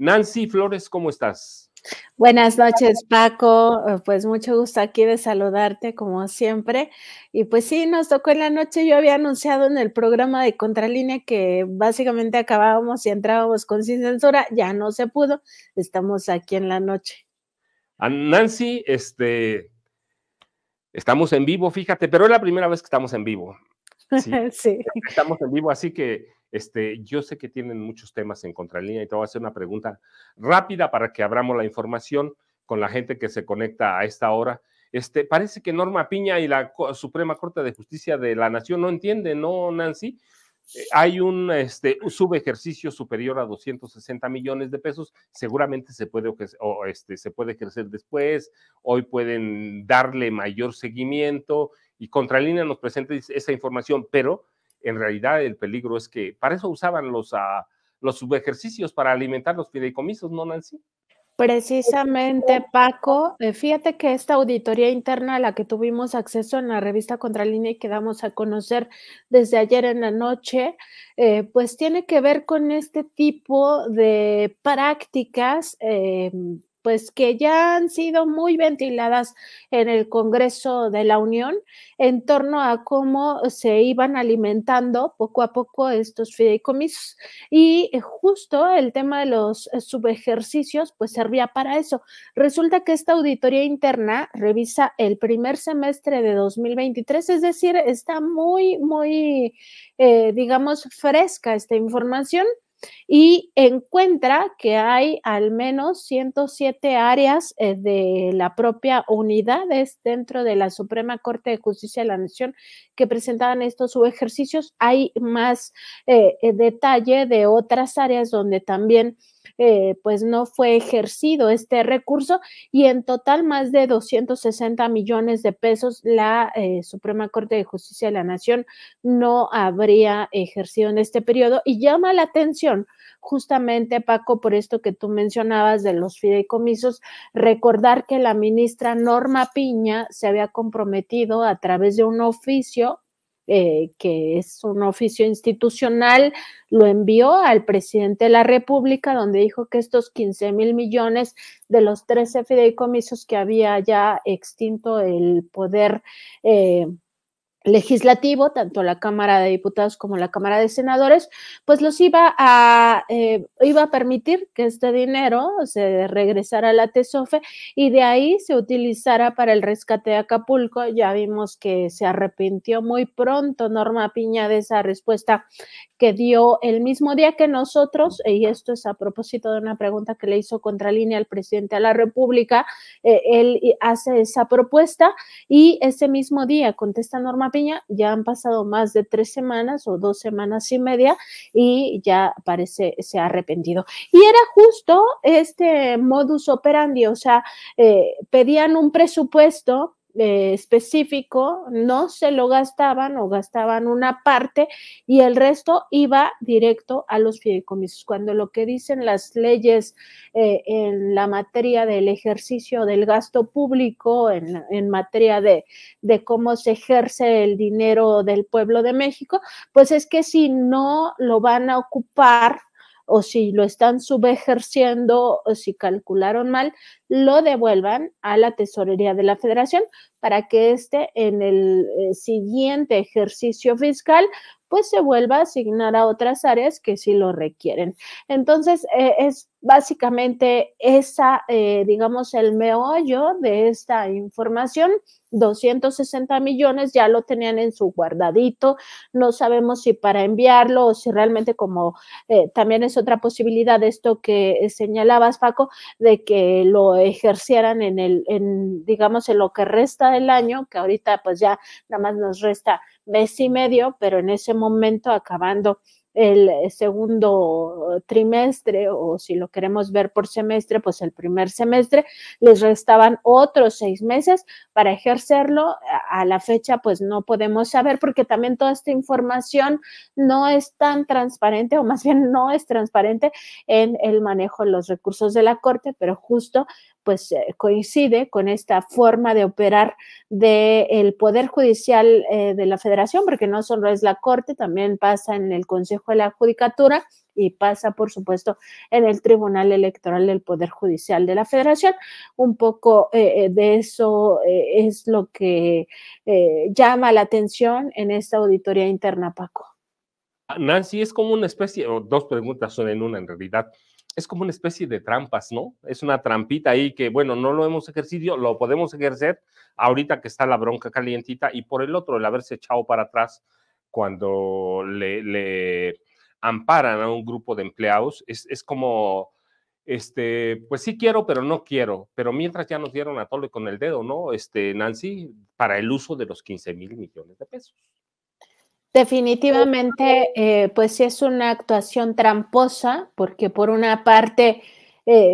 Nancy Flores, ¿cómo estás? Buenas noches, Paco. Pues mucho gusto aquí de saludarte, como siempre. Y pues sí, nos tocó en la noche. Yo había anunciado en el programa de Contralínea que básicamente acabábamos y entrábamos con Sin Censura. Ya no se pudo. Estamos aquí en la noche. Nancy, estamos en vivo, fíjate, pero es la primera vez que estamos en vivo. Sí, sí. Estamos en vivo, así que yo sé que tienen muchos temas en Contralínea y te voy a hacer una pregunta rápida para que abramos la información con la gente que se conecta a esta hora. Parece que Norma Piña y la Suprema Corte de Justicia de la Nación no entienden, ¿no, Nancy? Hay un subejercicio superior a 260 millones de pesos, seguramente se puede ejercer después, hoy pueden darle mayor seguimiento y Contralínea nos presenta esa información, pero en realidad el peligro es que para eso usaban los subejercicios, para alimentar los fideicomisos, ¿no, Nancy? Precisamente, Paco, fíjate que esta auditoría interna a la que tuvimos acceso en la revista Contralínea y que damos a conocer desde ayer en la noche, pues tiene que ver con este tipo de prácticas, pues que ya han sido muy ventiladas en el Congreso de la Unión en torno a cómo se iban alimentando poco a poco estos fideicomisos. Y justo el tema de los subejercicios, pues servía para eso. Resulta que esta auditoría interna revisa el primer semestre de 2023, es decir, está muy, digamos, fresca esta información y encuentra que hay al menos 107 áreas de la propia unidades dentro de la Suprema Corte de Justicia de la Nación que presentaban estos subejercicios. Hay más detalle de otras áreas donde también pues no fue ejercido este recurso y en total más de 260 millones de pesos la Suprema Corte de Justicia de la Nación no habría ejercido en este periodo y llama la atención justamente, Paco, por esto que tú mencionabas de los fideicomisos, recordar que la ministra Norma Piña se había comprometido a través de un oficio que es un oficio institucional, lo envió al presidente de la República, donde dijo que estos 15,000 millones de los 13 fideicomisos que había ya extinto el poder legislativo, tanto la Cámara de Diputados como la Cámara de Senadores, pues los iba a permitir que este dinero se regresara a la TESOFE y de ahí se utilizara para el rescate de Acapulco. Ya vimos que se arrepintió muy pronto Norma Piña de esa respuesta que dio el mismo día que nosotros, y esto es a propósito de una pregunta que le hizo Contralínea al presidente de la República, él hace esa propuesta y ese mismo día contesta Norma Piña, ya han pasado más de 3 semanas o 2 semanas y media y ya parece se ha arrepentido. Y era justo este modus operandi, o sea, pedían un presupuesto específico, no se lo gastaban o gastaban una parte y el resto iba directo a los fideicomisos. Cuando lo que dicen las leyes en la materia del ejercicio del gasto público, en materia de cómo se ejerce el dinero del pueblo de México, pues es que si no lo van a ocupar o si lo están subejerciendo o si calcularon mal, lo devuelvan a la tesorería de la Federación para que en el siguiente ejercicio fiscal pues se vuelva a asignar a otras áreas que sí lo requieren. Entonces, es básicamente digamos, el meollo de esta información. 260 millones ya lo tenían en su guardadito, no sabemos si para enviarlo o si realmente como también es otra posibilidad de esto que señalabas, Paco, de que lo ejercieran digamos, en lo que resta del año, que ahorita pues ya nada más nos resta mes y medio, pero en ese momento acabando el segundo trimestre o si lo queremos ver por semestre, pues el primer semestre, les restaban otros 6 meses para ejercerlo. A la fecha pues no podemos saber porque también toda esta información no es tan transparente o más bien no es transparente en el manejo de los recursos de la Corte, pero justo pues coincide con esta forma de operar del Poder Judicial de la Federación, porque no solo es la Corte, también pasa en el Consejo de la Judicatura y pasa, por supuesto, en el Tribunal Electoral del Poder Judicial de la Federación. Un poco de eso es lo que llama la atención en esta auditoría interna, Paco. Nancy, es como una especie, o dos preguntas son en una en realidad, es como una especie de trampas, ¿no? Es una trampita ahí que, bueno, no lo hemos ejercido, lo podemos ejercer ahorita que está la bronca calientita, y por el otro, el haberse echado para atrás cuando le amparan a un grupo de empleados, es como, pues sí quiero, pero no quiero, pero mientras ya nos dieron a tole con el dedo, ¿no? Nancy, para el uso de los 15,000 millones de pesos. Definitivamente, pues sí es una actuación tramposa, porque por una parte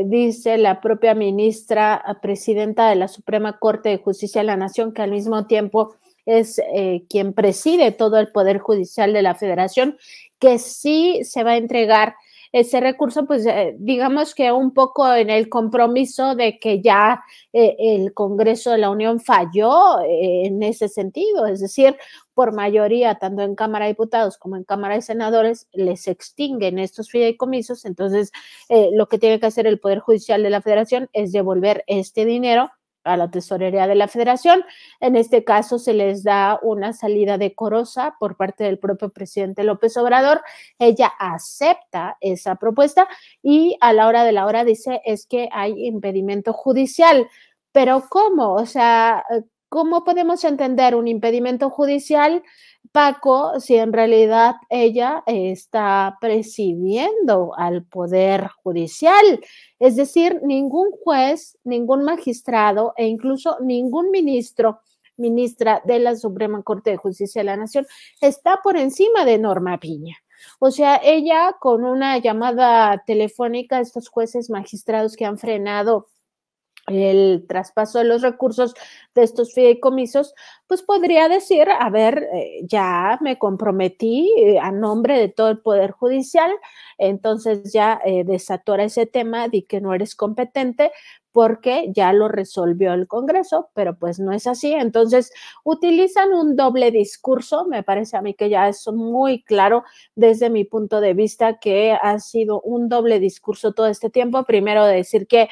dice la propia ministra presidenta de la Suprema Corte de Justicia de la Nación, que al mismo tiempo es quien preside todo el Poder Judicial de la Federación, que sí se va a entregar ese recurso, pues digamos que un poco en el compromiso de que ya el Congreso de la Unión falló en ese sentido, es decir, por mayoría, tanto en Cámara de Diputados como en Cámara de Senadores, les extinguen estos fideicomisos. Entonces, lo que tiene que hacer el Poder Judicial de la Federación es devolver este dinero a la tesorería de la Federación. En este caso se les da una salida decorosa por parte del propio presidente López Obrador. Ella acepta esa propuesta y a la hora de la hora dice es que hay impedimento judicial. Pero ¿cómo? O sea, ¿cómo podemos entender un impedimento judicial, Paco, si en realidad ella está presidiendo al Poder Judicial? Es decir, ningún juez, ningún magistrado e incluso ningún ministra de la Suprema Corte de Justicia de la Nación está por encima de Norma Piña. O sea, ella con una llamada telefónica, estos jueces magistrados que han frenado el traspaso de los recursos de estos fideicomisos, pues podría decir, a ver, ya me comprometí a nombre de todo el Poder Judicial, entonces ya desatora ese tema, di que no eres competente porque ya lo resolvió el Congreso, pero pues no es así. Entonces utilizan un doble discurso, me parece a mí que ya es muy claro desde mi punto de vista que ha sido un doble discurso todo este tiempo. Primero decir que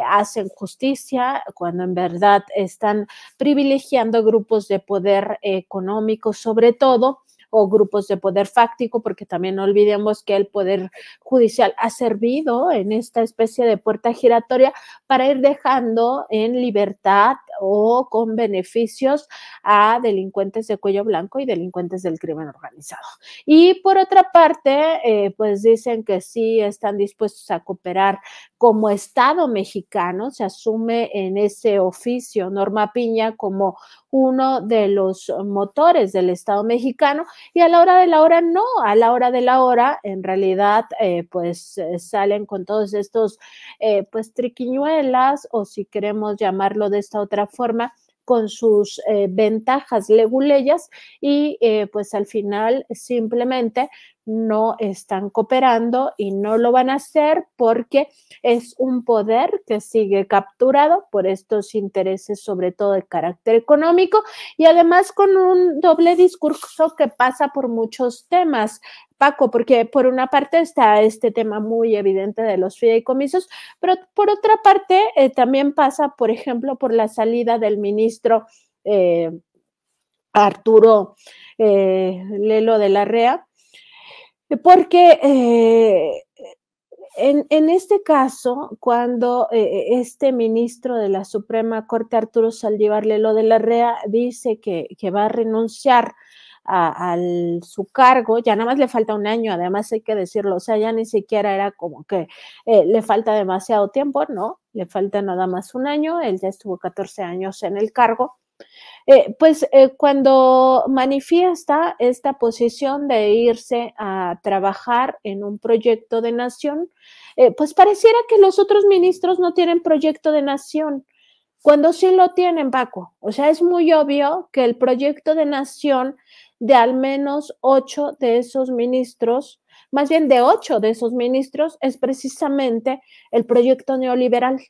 hacen justicia cuando en verdad están privilegiando grupos de poder económico sobre todo, o grupos de poder fáctico, porque también no olvidemos que el Poder Judicial ha servido en esta especie de puerta giratoria para ir dejando en libertad o con beneficios a delincuentes de cuello blanco y delincuentes del crimen organizado. Y por otra parte, pues dicen que sí están dispuestos a cooperar como Estado mexicano, se asume en ese oficio Norma Piña como uno de los motores del Estado mexicano, y a la hora de la hora no, a la hora de la hora en realidad pues salen con todos estos pues triquiñuelas, o si queremos llamarlo de esta otra forma, con sus ventajas leguleyas, y pues al final simplemente no están cooperando y no lo van a hacer porque es un poder que sigue capturado por estos intereses, sobre todo de carácter económico, y además con un doble discurso que pasa por muchos temas, Paco, porque por una parte está este tema muy evidente de los fideicomisos, pero por otra parte también pasa, por ejemplo, por la salida del ministro Arturo Lelo de la Rea, porque en este caso, cuando este ministro de la Suprema Corte, Arturo Saldívar Lelo de la Rea, dice que va a renunciar a su cargo, ya nada más le falta un año, además hay que decirlo, o sea, ya ni siquiera era como que le falta demasiado tiempo, no, le falta nada más un año, él ya estuvo 14 años en el cargo. Pues cuando manifiesta esta posición de irse a trabajar en un proyecto de nación, pues pareciera que los otros ministros no tienen proyecto de nación, cuando sí lo tienen, Paco. O sea, es muy obvio que el proyecto de nación de al menos 8 de esos ministros, más bien de 8 de esos ministros, es precisamente el proyecto neoliberal.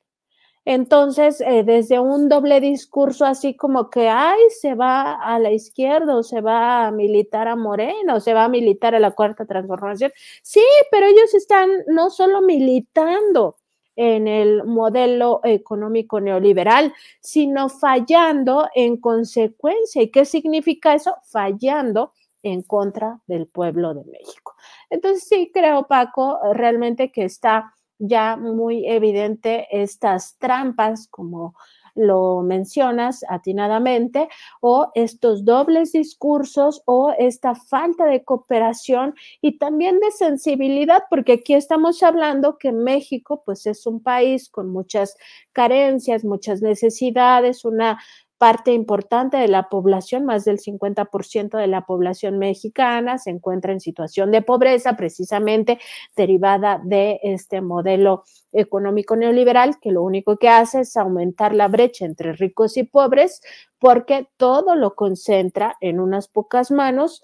Entonces, desde un doble discurso así como que, ay, se va a la izquierda o se va a militar a Morena o se va a militar a la Cuarta Transformación. Sí, pero ellos están no solo militando en el modelo económico neoliberal, sino fallando en consecuencia. ¿Y qué significa eso? Fallando en contra del pueblo de México. Entonces, sí creo, Paco, realmente que está ya muy evidente estas trampas, como lo mencionas atinadamente, o estos dobles discursos o esta falta de cooperación y también de sensibilidad, porque aquí estamos hablando que México pues es un país con muchas carencias, muchas necesidades, una parte importante de la población, más del 50% de la población mexicana se encuentra en situación de pobreza, precisamente derivada de este modelo económico neoliberal, que lo único que hace es aumentar la brecha entre ricos y pobres, porque todo lo concentra en unas pocas manos,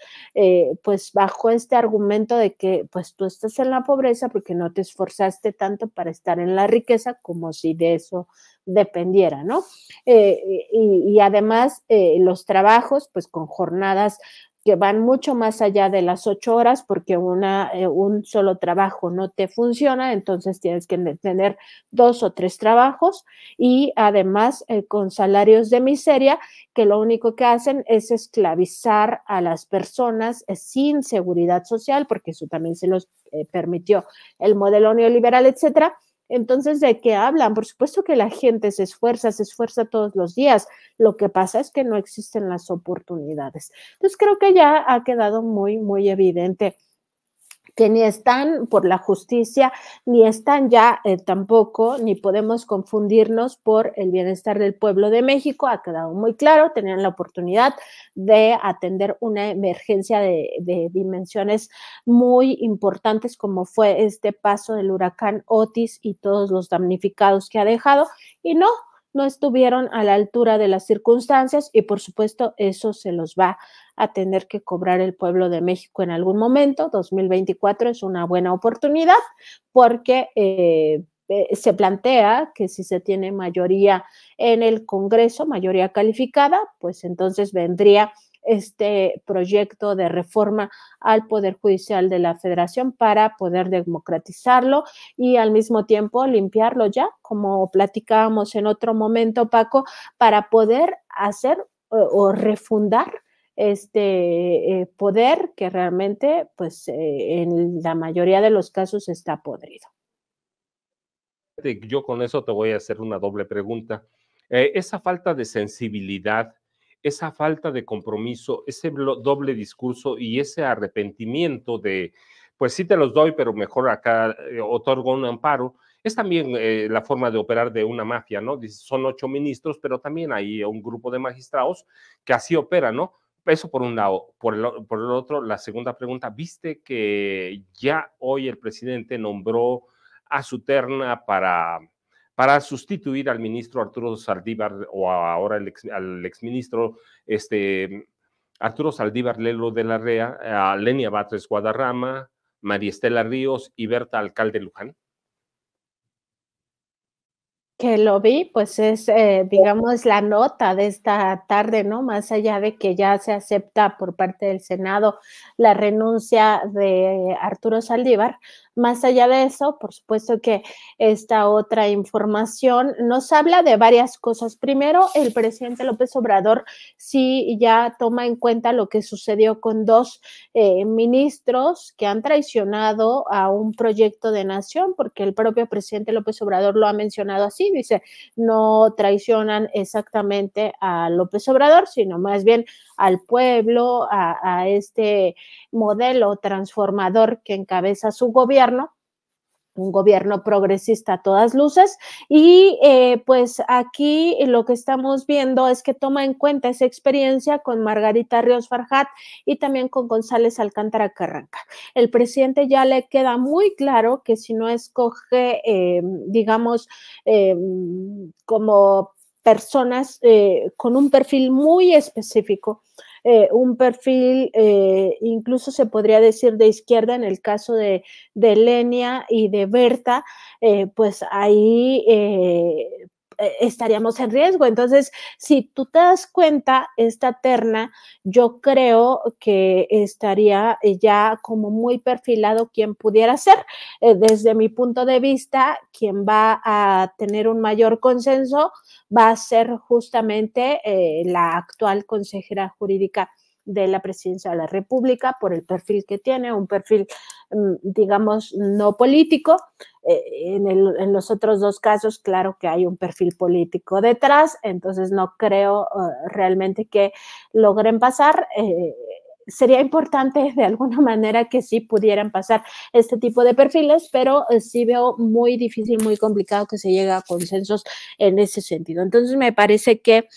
pues bajo este argumento de que pues tú estás en la pobreza porque no te esforzaste tanto para estar en la riqueza, como si de eso dependiera, ¿no? Y además los trabajos, pues con jornadas que van mucho más allá de las 8 horas, porque un solo trabajo no te funciona, entonces tienes que tener 2 o 3 trabajos y además con salarios de miseria que lo único que hacen es esclavizar a las personas sin seguridad social, porque eso también se los permitió el modelo neoliberal, etcétera. Entonces, ¿de qué hablan? Por supuesto que la gente se esfuerza todos los días. Lo que pasa es que no existen las oportunidades. Entonces, creo que ya ha quedado muy, muy evidente que ni están por la justicia, ni están ya tampoco, ni podemos confundirnos por el bienestar del pueblo de México. Ha quedado muy claro, tenían la oportunidad de atender una emergencia de dimensiones muy importantes, como fue este paso del huracán Otis y todos los damnificados que ha dejado, y no estuvieron a la altura de las circunstancias y por supuesto eso se los va a tener que cobrar el pueblo de México en algún momento. 2024 es una buena oportunidad porque se plantea que si se tiene mayoría en el Congreso, mayoría calificada, pues entonces vendría este proyecto de reforma al Poder Judicial de la Federación para poder democratizarlo y al mismo tiempo limpiarlo ya, como platicábamos en otro momento, Paco, para poder hacer o refundar este poder que realmente, pues, en la mayoría de los casos está podrido. Yo con eso te voy a hacer una doble pregunta. Esa falta de sensibilidad, esa falta de compromiso, ese doble discurso y ese arrepentimiento de, pues sí te los doy, pero mejor acá otorgo un amparo, es también la forma de operar de una mafia, ¿no? Son 8 ministros, pero también hay un grupo de magistrados que así opera, ¿no? Eso por un lado. Por el otro, la segunda pregunta, ¿viste que ya hoy el presidente nombró a su terna para sustituir al ministro Arturo Saldívar o ahora al exministro Arturo Saldívar Lelo de la Rea, a Lenia Batres Guadarrama, María Estela Ríos y Berta Alcalde Luján? Que lo vi, pues es, digamos, la nota de esta tarde, ¿no? Más allá de que ya se acepta por parte del Senado la renuncia de Arturo Saldívar, más allá de eso, por supuesto que esta otra información nos habla de varias cosas. Primero, el presidente López Obrador sí ya toma en cuenta lo que sucedió con dos ministros que han traicionado a un proyecto de nación, porque el propio presidente López Obrador lo ha mencionado así, dice, no traicionan exactamente a López Obrador, sino más bien al pueblo, a este modelo transformador que encabeza su gobierno, un gobierno progresista a todas luces y pues aquí lo que estamos viendo es que toma en cuenta esa experiencia con Margarita Ríos Farjat y también con González Alcántara Carranca. El presidente ya le queda muy claro que si no escoge, digamos, como personas con un perfil muy específico, un perfil incluso se podría decir de izquierda en el caso de Lenia y de Berta, pues ahí estaríamos en riesgo. Entonces, si tú te das cuenta, esta terna, yo creo que estaría ya como muy perfilado quien pudiera ser. Desde mi punto de vista, quien va a tener un mayor consenso va a ser justamente la actual consejera jurídica de la Presidencia de la República por el perfil que tiene, un perfil, digamos, no político. En los otros dos casos, claro que hay un perfil político detrás, entonces no creo realmente que logren pasar. Sería importante de alguna manera que sí pudieran pasar este tipo de perfiles, pero sí veo muy difícil, muy complicado que se llegue a consensos en ese sentido. Entonces me parece que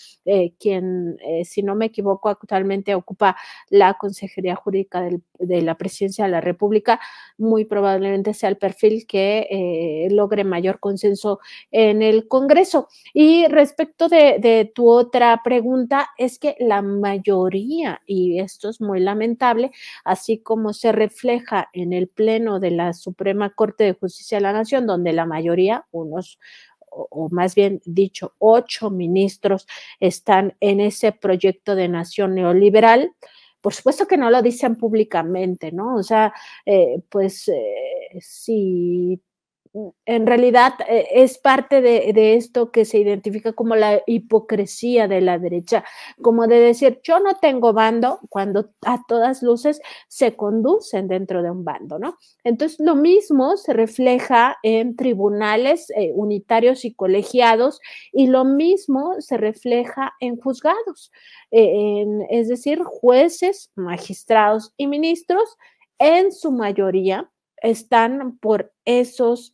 quien, si no me equivoco, actualmente ocupa la Consejería Jurídica de la Presidencia de la República, muy probablemente sea el perfil que logre mayor consenso en el Congreso. Y respecto de tu otra pregunta, es que la mayoría, y esto es muy lamentable, así como se refleja en el Pleno de la Suprema Corte de Justicia de la Nación, donde la mayoría, o más bien dicho, 8 ministros están en ese proyecto de nación neoliberal. Por supuesto que no lo dicen públicamente, ¿no? O sea, si en realidad es parte de esto que se identifica como la hipocresía de la derecha, como de decir, yo no tengo bando, cuando a todas luces se conducen dentro de un bando, ¿no? Entonces, lo mismo se refleja en tribunales unitarios y colegiados, y lo mismo se refleja en juzgados, es decir, jueces, magistrados y ministros, en su mayoría están por esos,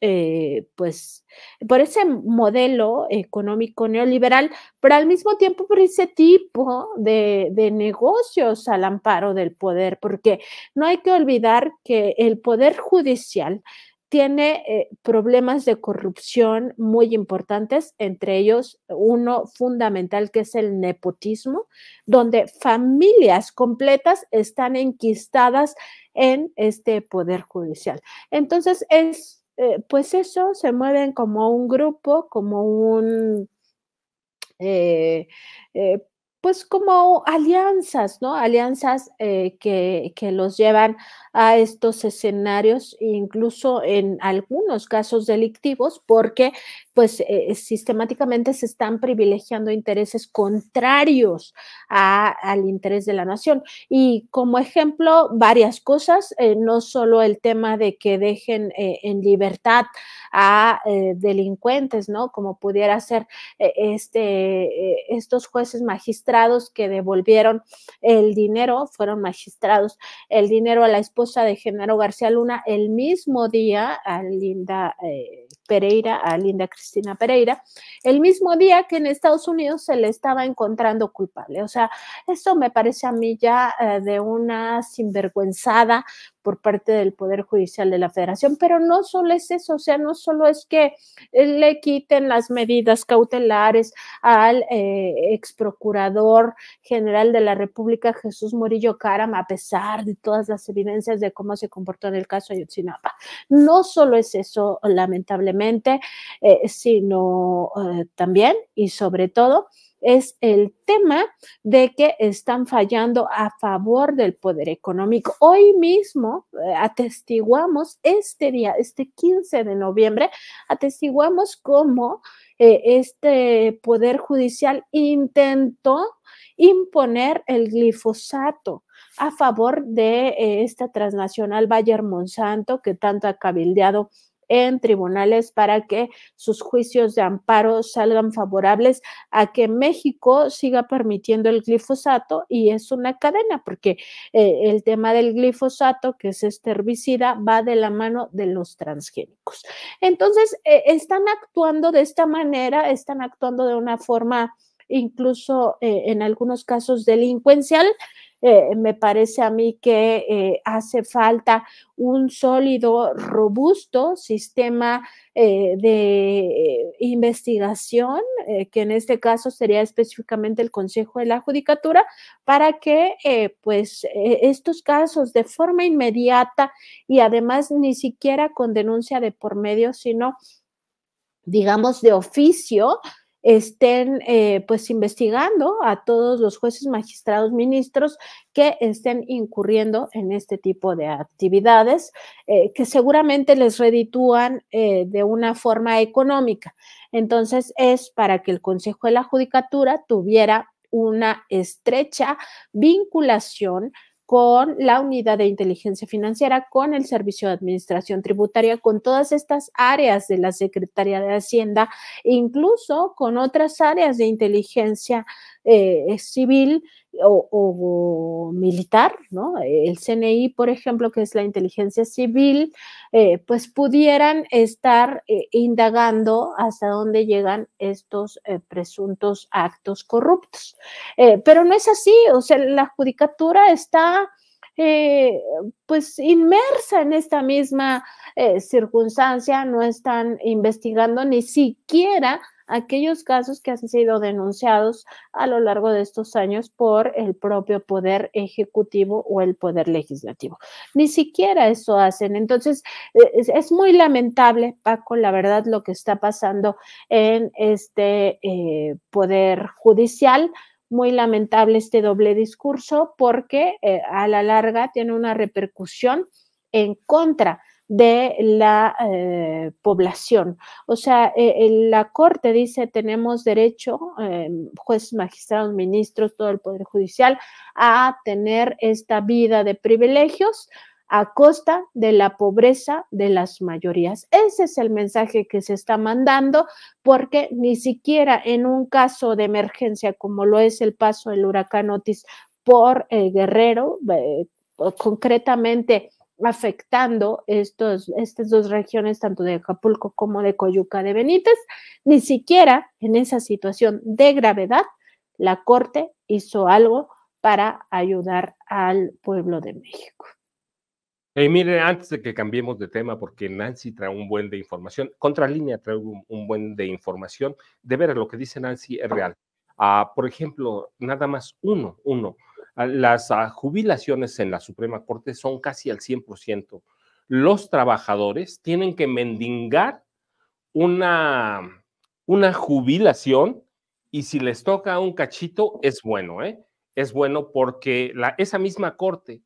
por ese modelo económico neoliberal, pero al mismo tiempo por ese tipo de negocios al amparo del poder, porque no hay que olvidar que el poder judicial tiene problemas de corrupción muy importantes, entre ellos uno fundamental que es el nepotismo, donde familias completas están enquistadas en este poder judicial. Entonces, pues eso, se mueven como un grupo, como un, eh, eh, pues como alianzas, ¿no? Alianzas que los llevan a estos escenarios, incluso en algunos casos delictivos, porque pues sistemáticamente se están privilegiando intereses contrarios al interés de la nación. Y como ejemplo, varias cosas, no solo el tema de que dejen en libertad a delincuentes, ¿no? Como pudiera ser estos jueces magistrados que devolvieron el dinero, fueron magistrados, el dinero a la esposa de Genaro García Luna el mismo día, a Linda Pereira, a Linda Cristina Pereira, el mismo día que en Estados Unidos se le estaba encontrando culpable. O sea, esto me parece a mí ya de una sinvergüenzada por parte del Poder Judicial de la Federación, pero no solo es eso, o sea, no solo es que le quiten las medidas cautelares al ex procurador general de la República, Jesús Murillo Caram, a pesar de todas las evidencias de cómo se comportó en el caso Ayotzinapa. No solo es eso, lamentablemente, sino también y sobre todo es el tema de que están fallando a favor del poder económico. Hoy mismo atestiguamos este día, este 15 de noviembre, atestiguamos cómo este poder judicial intentó imponer el glifosato a favor de esta transnacional Bayer Monsanto, que tanto ha cabildeado en tribunales para que sus juicios de amparo salgan favorables a que México siga permitiendo el glifosato, y es una cadena, porque el tema del glifosato, que es este herbicida, va de la mano de los transgénicos. Entonces, están actuando de esta manera, están actuando de una forma incluso en algunos casos delincuencial. Me parece a mí que hace falta un sólido, robusto sistema de investigación, que en este caso sería específicamente el Consejo de la Judicatura, para que estos casos de forma inmediata y además ni siquiera con denuncia de por medio, sino digamos de oficio, estén pues investigando a todos los jueces, magistrados, ministros que estén incurriendo en este tipo de actividades que seguramente les reditúan de una forma económica. Entonces es para que el Consejo de la Judicatura tuviera una estrecha vinculación con la unidad de inteligencia financiera, con el Servicio de Administración Tributaria, con todas estas áreas de la Secretaría de Hacienda, incluso con otras áreas de inteligencia civil o militar, ¿no? El CNI, por ejemplo, que es la inteligencia civil, pues pudieran estar indagando hasta dónde llegan estos presuntos actos corruptos. Pero no es así, o sea, la judicatura está pues inmersa en esta misma circunstancia, no están investigando ni siquiera aquellos casos que han sido denunciados a lo largo de estos años por el propio poder ejecutivo o el poder legislativo. Ni siquiera eso hacen. Entonces, es muy lamentable, Paco, la verdad, lo que está pasando en este poder judicial. Muy lamentable este doble discurso porque a la larga tiene una repercusión en contra de la población. O sea, la Corte dice tenemos derecho, jueces, magistrados, ministros, todo el Poder Judicial, a tener esta vida de privilegios a costa de la pobreza de las mayorías. Ese es el mensaje que se está mandando porque ni siquiera en un caso de emergencia como lo es el paso del huracán Otis por Guerrero, concretamente afectando estas dos regiones, tanto de Acapulco como de Coyuca de Benítez, ni siquiera en esa situación de gravedad la Corte hizo algo para ayudar al pueblo de México. Mire, antes de que cambiemos de tema, porque Nancy trae un buen de información, Contralínea trae un buen de información, de veras lo que dice Nancy es real. Por ejemplo, nada más las jubilaciones en la Suprema Corte son casi al 100%. Los trabajadores tienen que mendigar una jubilación y si les toca un cachito es bueno, es bueno porque esa misma corte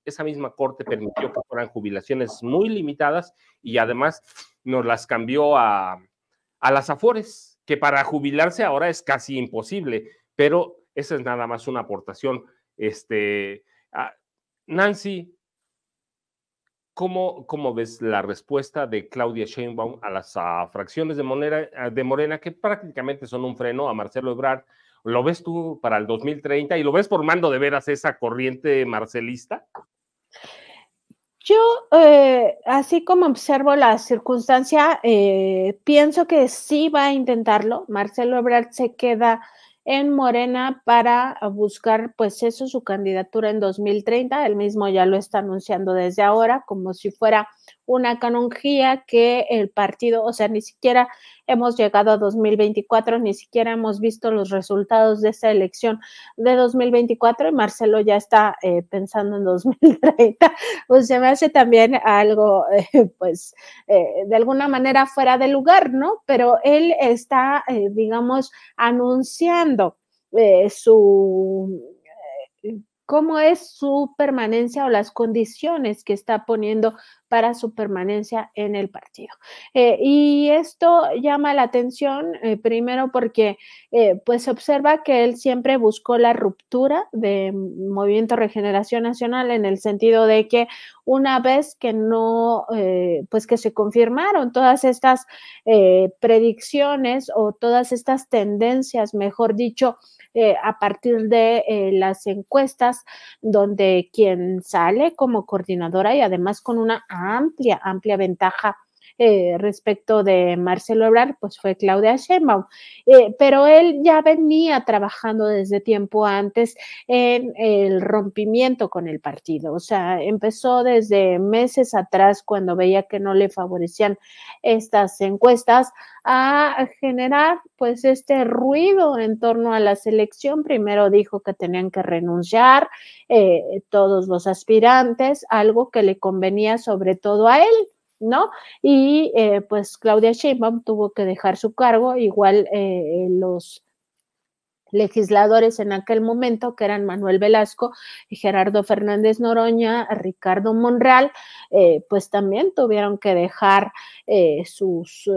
permitió que fueran jubilaciones muy limitadas y además nos las cambió a las Afores, que para jubilarse ahora es casi imposible, pero esa es nada más una aportación. Nancy, ¿cómo ves la respuesta de Claudia Sheinbaum a las fracciones de Morena, que prácticamente son un freno a Marcelo Ebrard? ¿Lo ves tú para el 2030 y lo ves formando de veras esa corriente marcelista? Yo, así como observo la circunstancia, pienso que sí va a intentarlo. Marcelo Ebrard se queda en Morena para buscar, pues eso, su candidatura en 2030. Él mismo ya lo está anunciando desde ahora, como si fuera una canonjía que el partido, o sea, ni siquiera hemos llegado a 2024, ni siquiera hemos visto los resultados de esa elección de 2024 y Marcelo ya está pensando en 2030. Pues se me hace también algo, pues, de alguna manera fuera de lugar, ¿no? Pero él está, digamos, anunciando cómo es su permanencia o las condiciones que está poniendo para su permanencia en el partido. Y esto llama la atención, primero porque pues se observa que él siempre buscó la ruptura de Movimiento Regeneración Nacional en el sentido de que una vez que no, pues que se confirmaron todas estas predicciones o todas estas tendencias, mejor dicho, a partir de las encuestas, donde quien sale como coordinadora y además con una amplia ventaja respecto de Marcelo Ebrard, pues fue Claudia Sheinbaum. Pero él ya venía trabajando desde tiempo antes en el rompimiento con el partido. O sea, empezó desde meses atrás cuando veía que no le favorecían estas encuestas a generar pues este ruido en torno a la selección. Primero dijo que tenían que renunciar todos los aspirantes, algo que le convenía sobre todo a él, ¿no? Y pues Claudia Sheinbaum tuvo que dejar su cargo, igual los legisladores en aquel momento, que eran Manuel Velasco y Gerardo Fernández Noroña, Ricardo Monreal, pues también tuvieron que dejar sus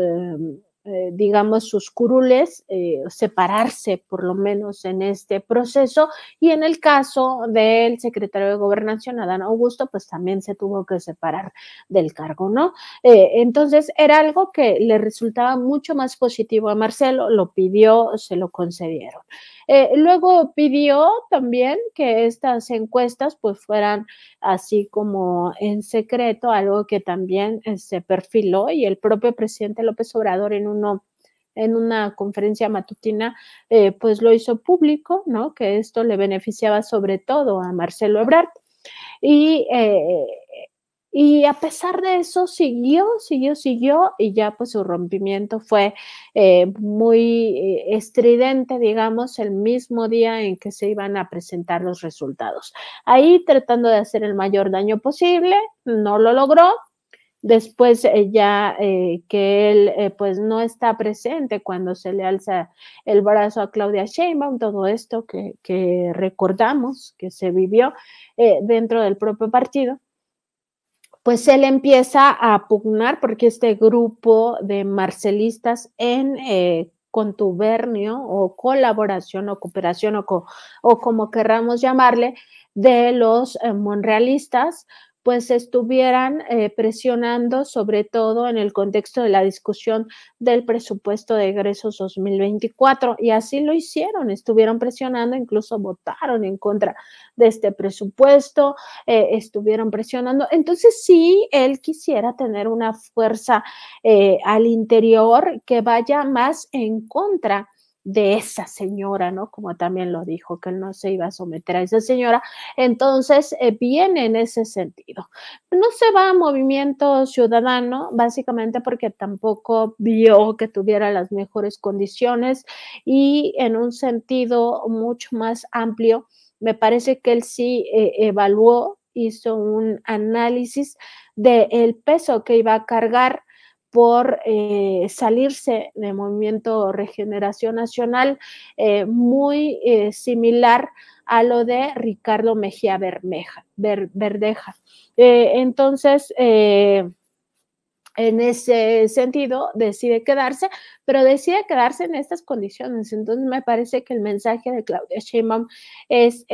digamos, sus curules, separarse por lo menos en este proceso, y en el caso del secretario de Gobernación, Adán Augusto, pues también se tuvo que separar del cargo, ¿no? Entonces era algo que le resultaba mucho más positivo a Marcelo, lo pidió, se lo concedieron. Luego pidió también que estas encuestas pues fueran así como en secreto, algo que también se perfiló, y el propio presidente López Obrador en una conferencia matutina, pues lo hizo público, ¿no? Que esto le beneficiaba sobre todo a Marcelo Ebrard. Y, y a pesar de eso, siguió, y ya pues su rompimiento fue muy estridente, digamos, el mismo día en que se iban a presentar los resultados. Ahí tratando de hacer el mayor daño posible, no lo logró. Después ya que él pues no está presente cuando se le alza el brazo a Claudia Sheinbaum, todo esto que recordamos que se vivió dentro del propio partido, pues él empieza a pugnar porque este grupo de marcelistas en contubernio o colaboración o cooperación o como querramos llamarle, de los monrealistas, pues estuvieran presionando, sobre todo en el contexto de la discusión del presupuesto de egresos 2024, y así lo hicieron, estuvieron presionando, incluso votaron en contra de este presupuesto, estuvieron presionando. Entonces, sí, él quisiera tener una fuerza al interior que vaya más en contra de esa señora, ¿no? Como también lo dijo, que él no se iba a someter a esa señora. Entonces, viene en ese sentido. No se va a Movimiento Ciudadano, básicamente porque tampoco vio que tuviera las mejores condiciones, y en un sentido mucho más amplio, me parece que él sí evaluó, hizo un análisis del peso que iba a cargar por salirse de Movimiento Regeneración Nacional, muy similar a lo de Ricardo Mejía Verdeja. Entonces, en ese sentido, decide quedarse, pero decide quedarse en estas condiciones. Entonces, me parece que el mensaje de Claudia Sheinbaum es,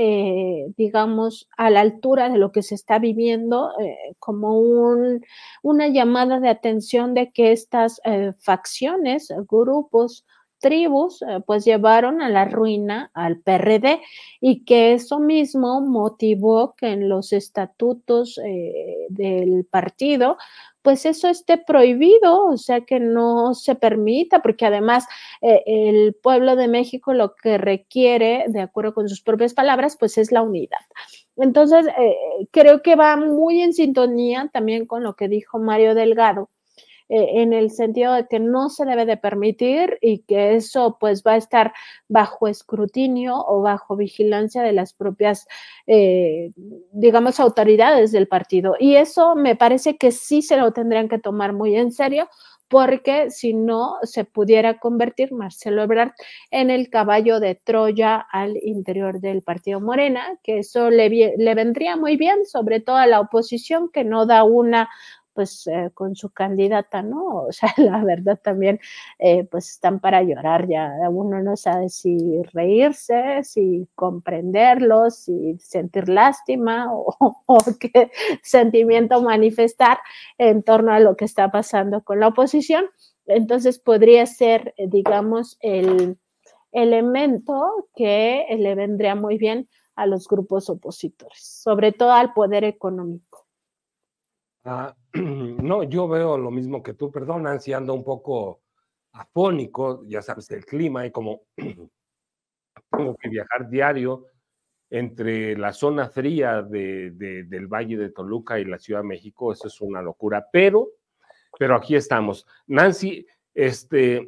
digamos, a la altura de lo que se está viviendo, como una llamada de atención de que estas facciones, grupos, tribus, pues llevaron a la ruina al PRD, y que eso mismo motivó que en los estatutos del partido pues eso esté prohibido, o sea, que no se permita, porque además el pueblo de México lo que requiere, de acuerdo con sus propias palabras, pues es la unidad. Entonces, creo que va muy en sintonía también con lo que dijo Mario Delgado, en el sentido de que no se debe de permitir, y que eso pues va a estar bajo escrutinio o bajo vigilancia de las propias, digamos, autoridades del partido. Y eso me parece que sí se lo tendrían que tomar muy en serio, porque si no se pudiera convertir Marcelo Ebrard en el caballo de Troya al interior del partido Morena, que eso le vendría muy bien, sobre todo a la oposición, que no da una pues con su candidata, ¿no? O sea, la verdad también, pues están para llorar, ya uno no sabe si reírse, si comprenderlos, si sentir lástima o qué sentimiento manifestar en torno a lo que está pasando con la oposición. Entonces podría ser, digamos, el elemento que le vendría muy bien a los grupos opositores, sobre todo al poder económico. No, yo veo lo mismo que tú, perdón, Nancy, ando un poco afónico, ya sabes, el clima, y como tengo que viajar diario entre la zona fría del Valle de Toluca y la Ciudad de México, eso es una locura, pero aquí estamos. Nancy, entonces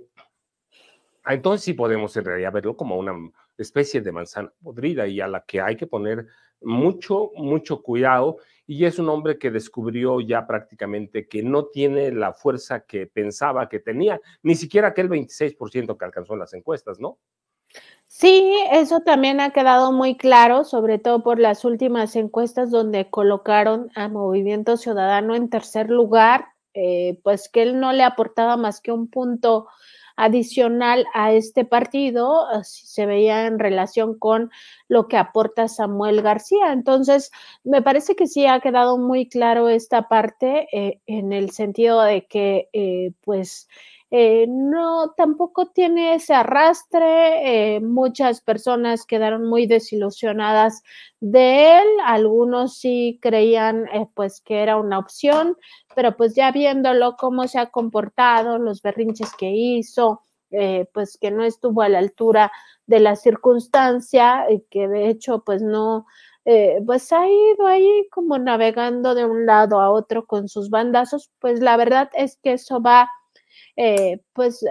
sí podemos en realidad verlo como especie de manzana podrida y a la que hay que poner mucho, mucho cuidado. Y es un hombre que descubrió ya prácticamente que no tiene la fuerza que pensaba que tenía, ni siquiera aquel 26% que alcanzó en las encuestas, ¿no? Sí, eso también ha quedado muy claro, sobre todo por las últimas encuestas donde colocaron a Movimiento Ciudadano en tercer lugar, pues que él no le aportaba más que un punto adicional a este partido, así se veía en relación con lo que aporta Samuel García. Entonces, me parece que sí ha quedado muy claro esta parte en el sentido de que, pues, no, tampoco tiene ese arrastre, muchas personas quedaron muy desilusionadas de él, algunos sí creían pues que era una opción, pero pues ya viéndolo cómo se ha comportado, los berrinches que hizo, pues que no estuvo a la altura de la circunstancia, que de hecho pues no, pues ha ido ahí como navegando de un lado a otro con sus bandazos, pues la verdad es que eso va pues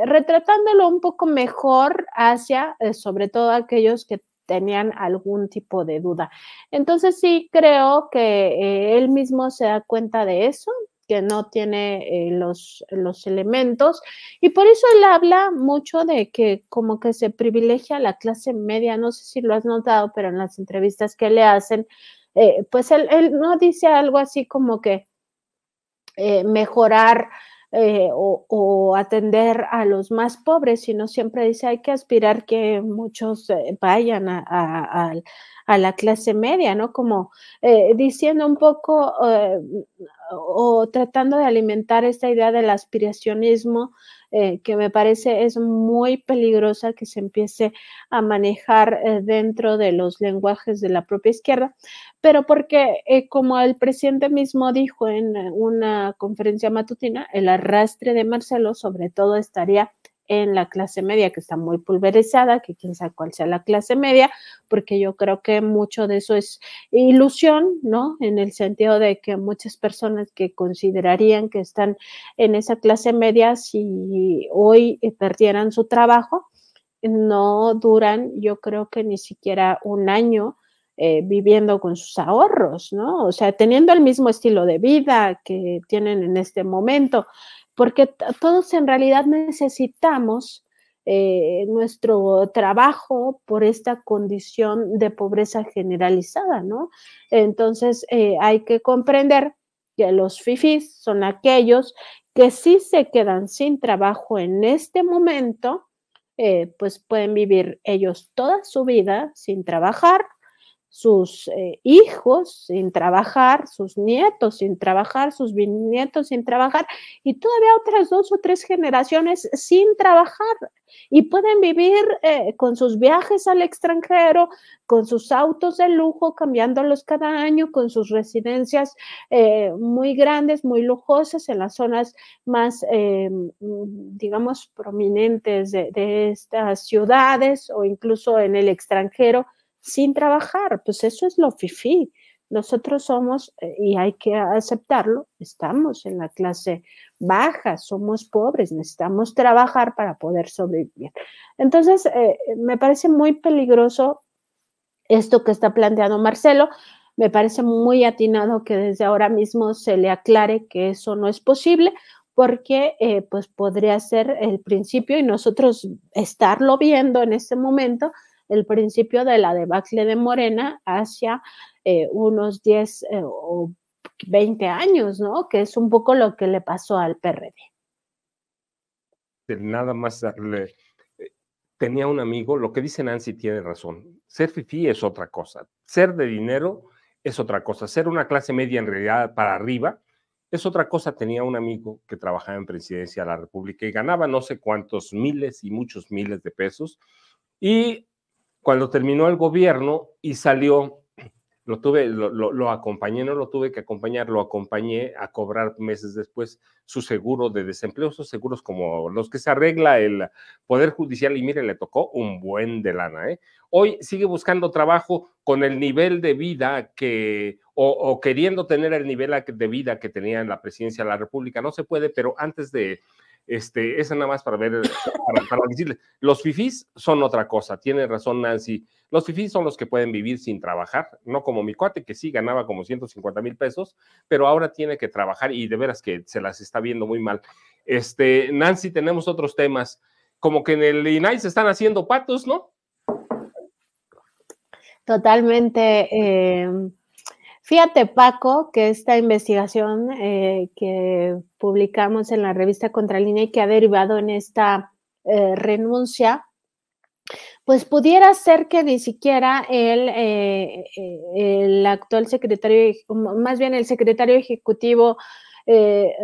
retratándolo un poco mejor hacia sobre todo aquellos que tenían algún tipo de duda. Entonces sí creo que él mismo se da cuenta de eso, que no tiene los elementos y por eso él habla mucho de que como que se privilegia a la clase media, no sé si lo has notado, pero en las entrevistas que le hacen, pues él no dice algo así como que mejorar o atender a los más pobres, sino siempre dice hay que aspirar que muchos vayan a la clase media, ¿no? Como diciendo un poco o tratando de alimentar esta idea del aspiracionismo que me parece es muy peligrosa que se empiece a manejar dentro de los lenguajes de la propia izquierda, pero porque, como el presidente mismo dijo en una conferencia matutina, el arrastre de Marcelo sobre todo estaría en la clase media, que está muy pulverizada, que quién sabe cuál sea la clase media, porque yo creo que mucho de eso es ilusión, ¿no? En el sentido de que muchas personas que considerarían que están en esa clase media, si hoy perdieran su trabajo, no duran, yo creo que ni siquiera un año viviendo con sus ahorros, ¿no? O sea, teniendo el mismo estilo de vida que tienen en este momento, porque todos en realidad necesitamos nuestro trabajo por esta condición de pobreza generalizada, ¿no? Entonces, hay que comprender que los fifís son aquellos que sí se quedan sin trabajo en este momento, pues pueden vivir ellos toda su vida sin trabajar, sus hijos sin trabajar, sus nietos sin trabajar, sus bisnietos sin trabajar y todavía otras 2 o 3 generaciones sin trabajar y pueden vivir con sus viajes al extranjero, con sus autos de lujo, cambiándolos cada año, con sus residencias muy grandes, muy lujosas en las zonas más, digamos, prominentes de estas ciudades o incluso en el extranjero sin trabajar, pues eso es lo fifí. Nosotros somos, y hay que aceptarlo, estamos en la clase baja, somos pobres, necesitamos trabajar para poder sobrevivir. Entonces, me parece muy peligroso esto que está planteando Marcelo, me parece muy atinado que desde ahora mismo se le aclare que eso no es posible, porque pues podría ser el principio y nosotros estarlo viendo en este momento el principio de la debacle de Morena hacia unos 10 o 20 años, ¿no? Que es un poco lo que le pasó al PRD. Nada más darle, tenía un amigo, lo que dice Nancy tiene razón, ser fifí es otra cosa, ser de dinero es otra cosa, ser una clase media en realidad para arriba es otra cosa. Tenía un amigo que trabajaba en Presidencia de la República y ganaba no sé cuántos miles y muchos miles de pesos, y cuando terminó el gobierno y salió, lo acompañé, no lo tuve que acompañar, lo acompañé a cobrar meses después su seguro de desempleo, esos seguros como los que se arregla el Poder Judicial, y mire, le tocó un buen de lana, ¿eh? Hoy sigue buscando trabajo con el nivel de vida o queriendo tener el nivel de vida que tenía en la Presidencia de la República. No se puede, pero antes de Esa nada más para ver, para decirle, los fifís son otra cosa, tiene razón Nancy, los fifís son los que pueden vivir sin trabajar, no como mi cuate que sí ganaba como 150,000 pesos, pero ahora tiene que trabajar y de veras que se las está viendo muy mal. Nancy, tenemos otros temas, como que en el INAI se están haciendo patos, ¿no? Totalmente. Fíjate, Paco, que esta investigación que publicamos en la revista Contralínea y que ha derivado en esta renuncia, pues pudiera ser que ni siquiera el actual secretario, más bien el secretario ejecutivo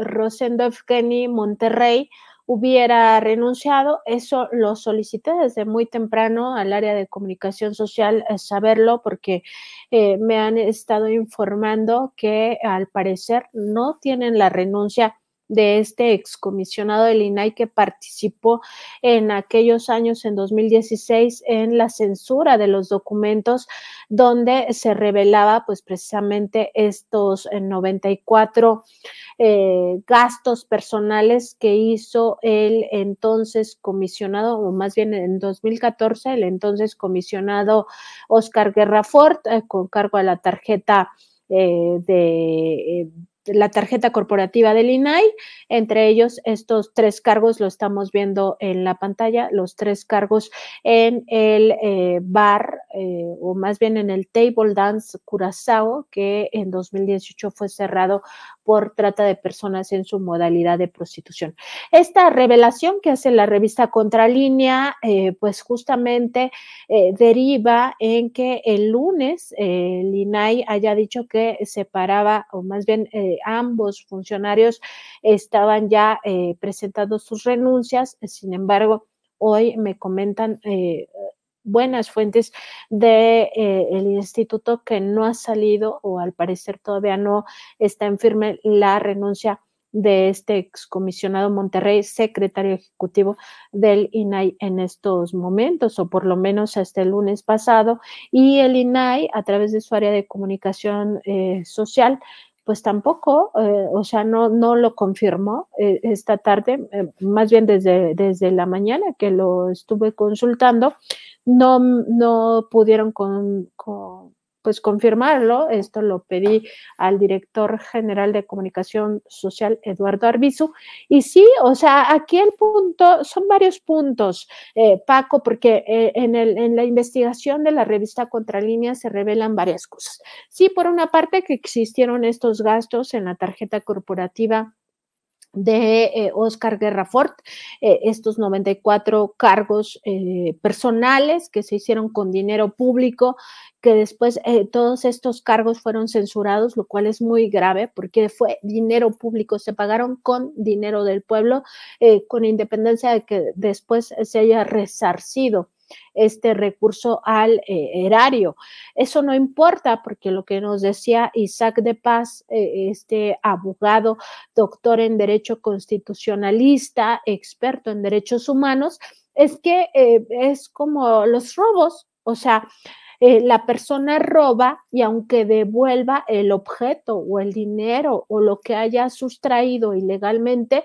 Rosendo Kenny Monterrey, hubiera renunciado. Eso lo solicité desde muy temprano al área de comunicación social, saberlo, porque me han estado informando que al parecer no tienen la renuncia de este excomisionado del INAI que participó en aquellos años, en 2016, en la censura de los documentos donde se revelaba pues precisamente estos 94 gastos personales que hizo el entonces comisionado, o más bien en 2014, el entonces comisionado Oscar Guerra Fort, con cargo a la tarjeta la tarjeta corporativa del INAI. Entre ellos, estos 3 cargos lo estamos viendo en la pantalla, los 3 cargos en el bar, o más bien en el Table Dance Curazao, que en 2018 fue cerrado por trata de personas en su modalidad de prostitución. Esta revelación que hace la revista Contralínea, pues justamente deriva en que el lunes el INAI haya dicho que separaba, o más bien ambos funcionarios estaban ya presentando sus renuncias. Sin embargo, hoy me comentan buenas fuentes del instituto que no ha salido, o al parecer todavía no está en firme la renuncia de este excomisionado Monterrey, secretario ejecutivo del INAI en estos momentos, o por lo menos hasta el lunes pasado. Y el INAI, a través de su área de comunicación social, pues tampoco, o sea, no lo confirmó esta tarde, más bien desde la mañana que lo estuve consultando, no pudieron pues confirmarlo. Esto lo pedí al director general de comunicación social, Eduardo Arbizu, y sí, o sea, aquí el punto, son varios puntos, Paco, porque en la investigación de la revista Contralínea se revelan varias cosas. Sí, por una parte, que existieron estos gastos en la tarjeta corporativa de Oscar Guerra Fort, estos 94 cargos personales que se hicieron con dinero público, que después todos estos cargos fueron censurados, lo cual es muy grave porque fue dinero público, se pagaron con dinero del pueblo, con independencia de que después se haya resarcido este recurso al erario. Eso no importa, porque lo que nos decía Isaac de Paz, este abogado, doctor en Derecho Constitucionalista, experto en derechos humanos, es que es como los robos, o sea, la persona roba y aunque devuelva el objeto o el dinero o lo que haya sustraído ilegalmente,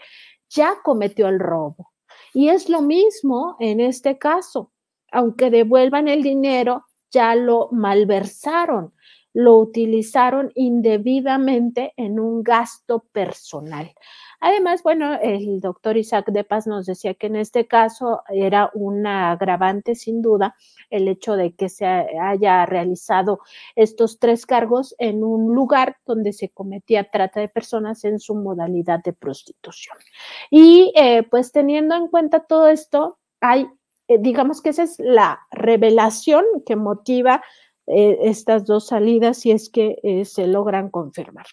ya cometió el robo. Y es lo mismo en este caso. Aunque devuelvan el dinero, ya lo malversaron, lo utilizaron indebidamente en un gasto personal. Además, bueno, el doctor Isaac de Paz nos decía que en este caso era un agravante, sin duda, el hecho de que se haya realizado estos 3 cargos en un lugar donde se cometía trata de personas en su modalidad de prostitución. Y pues teniendo en cuenta todo esto, hay digamos que esa es la revelación que motiva estas 2 salidas, si es que se logran confirmar.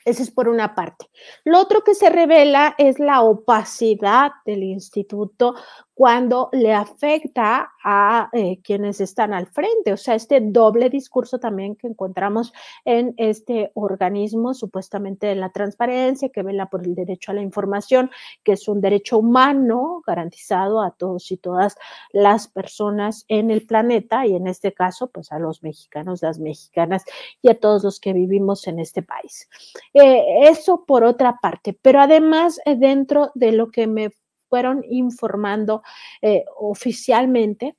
Ese es por una parte. Lo otro que se revela es la opacidad del instituto cuando le afecta a quienes están al frente. O sea, este doble discurso también que encontramos en este organismo supuestamente de la transparencia, que vela por el derecho a la información, que es un derecho humano garantizado a todos y todas las personas en el planeta, y en este caso, pues a los mexicanos, las mexicanas y a todos los que vivimos en este país. Eso por otra parte, pero además dentro de lo que me fueron informando oficialmente,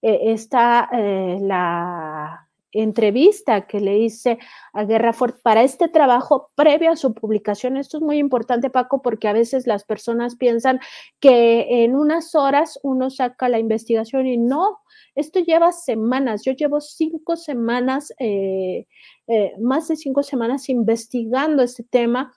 está la entrevista que le hice a Guerra Ford para este trabajo previo a su publicación. Esto es muy importante, Paco, porque a veces las personas piensan que en unas horas uno saca la investigación y no, esto lleva semanas. Yo llevo 5 semanas, más de 5 semanas investigando este tema.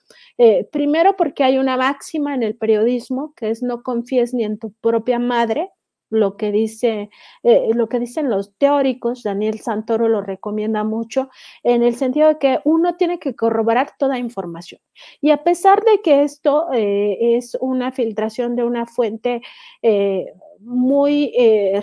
Primero porque hay una máxima en el periodismo que es no confíes ni en tu propia madre. Lo que dicen los teóricos, Daniel Santoro lo recomienda mucho, en el sentido de que uno tiene que corroborar toda información. Y a pesar de que esto es una filtración de una fuente muy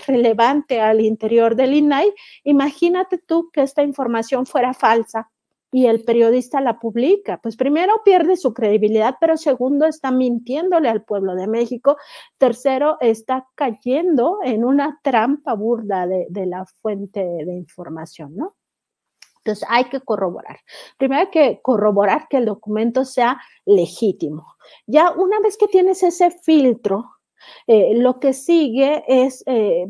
relevante al interior del INAI, imagínate tú que esta información fuera falsa y el periodista la publica, pues primero pierde su credibilidad, pero segundo está mintiéndole al pueblo de México, tercero está cayendo en una trampa burda de la fuente de información, ¿no? Entonces hay que corroborar. Primero hay que corroborar que el documento sea legítimo. Ya una vez que tienes ese filtro, lo que sigue es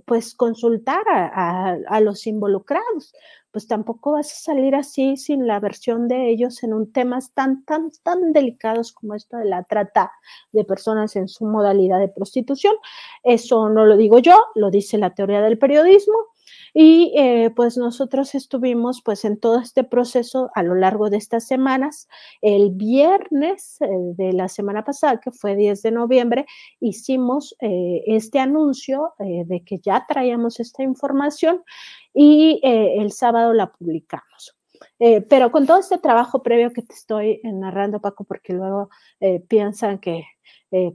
pues consultar a los involucrados. Pues tampoco vas a salir así sin la versión de ellos en un temas tan delicados como esto de la trata de personas en su modalidad de prostitución. Eso no lo digo yo, lo dice la teoría del periodismo. Y pues nosotros estuvimos pues en todo este proceso a lo largo de estas semanas. El viernes de la semana pasada, que fue 10 de noviembre, hicimos este anuncio de que ya traíamos esta información y el sábado la publicamos. Pero con todo este trabajo previo que te estoy narrando, Paco, porque luego piensan que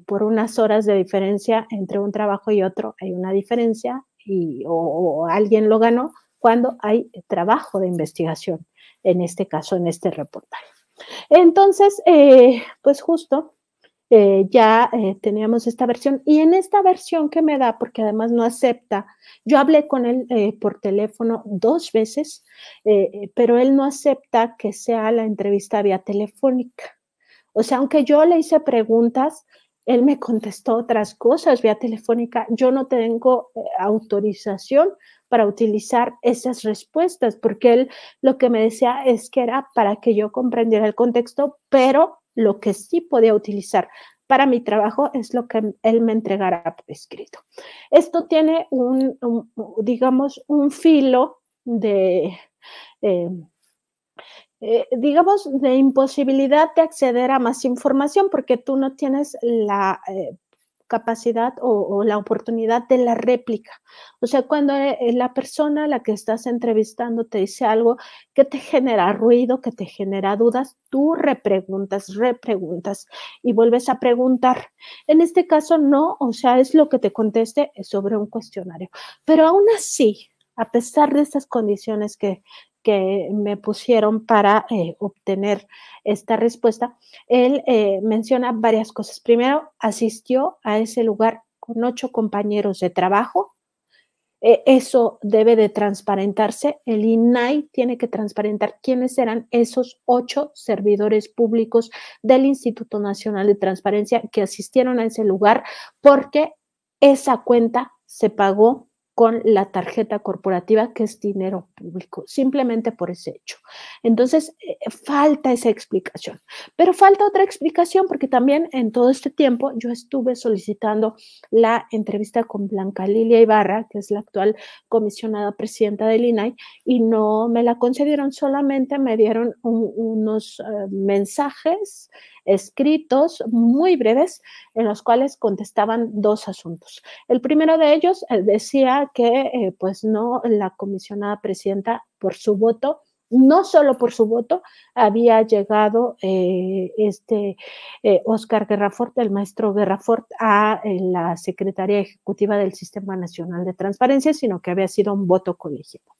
por unas horas de diferencia entre un trabajo y otro hay una diferencia o alguien lo ganó cuando hay trabajo de investigación, en este caso, en este reportaje. Entonces, pues justo ya teníamos esta versión y en esta versión que me da, porque además no acepta, yo hablé con él por teléfono 2 veces, pero él no acepta que sea la entrevista vía telefónica. O sea, aunque yo le hice preguntas, él me contestó otras cosas vía telefónica. Yo no tengo autorización para utilizar esas respuestas, porque él lo que me decía es que era para que yo comprendiera el contexto, pero lo que sí podía utilizar para mi trabajo es lo que él me entregara por escrito. Esto tiene digamos, un filo de... digamos, de imposibilidad de acceder a más información porque tú no tienes la capacidad o la oportunidad de la réplica. O sea, cuando la persona a la que estás entrevistando te dice algo que te genera ruido, que te genera dudas, tú repreguntas y vuelves a preguntar. En este caso no, o sea, es lo que te conteste sobre un cuestionario. Pero aún así, a pesar de estas condiciones que me pusieron para obtener esta respuesta, él menciona varias cosas. Primero, asistió a ese lugar con 8 compañeros de trabajo. Eso debe de transparentarse. El INAI tiene que transparentar quiénes eran esos 8 servidores públicos del Instituto Nacional de Transparencia que asistieron a ese lugar porque esa cuenta se pagó con la tarjeta corporativa, que es dinero público, simplemente por ese hecho. Entonces, falta esa explicación. Pero falta otra explicación, porque también en todo este tiempo yo estuve solicitando la entrevista con Blanca Lilia Ibarra, que es la actual comisionada presidenta del INAI, y no me la concedieron, solamente me dieron unos mensajes escritos muy breves en los cuales contestaban 2 asuntos. El primero de ellos decía que pues no, la comisionada presidenta por su voto No solo por su voto había llegado Óscar Guerrafort, el maestro Guerrafort, a la Secretaría Ejecutiva del Sistema Nacional de Transparencia, sino que había sido un voto colegiado.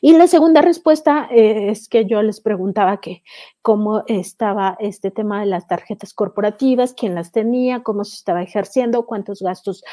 Y la segunda respuesta es que yo les preguntaba que cómo estaba este tema de las tarjetas corporativas, quién las tenía, cómo se estaba ejerciendo, cuántos gastos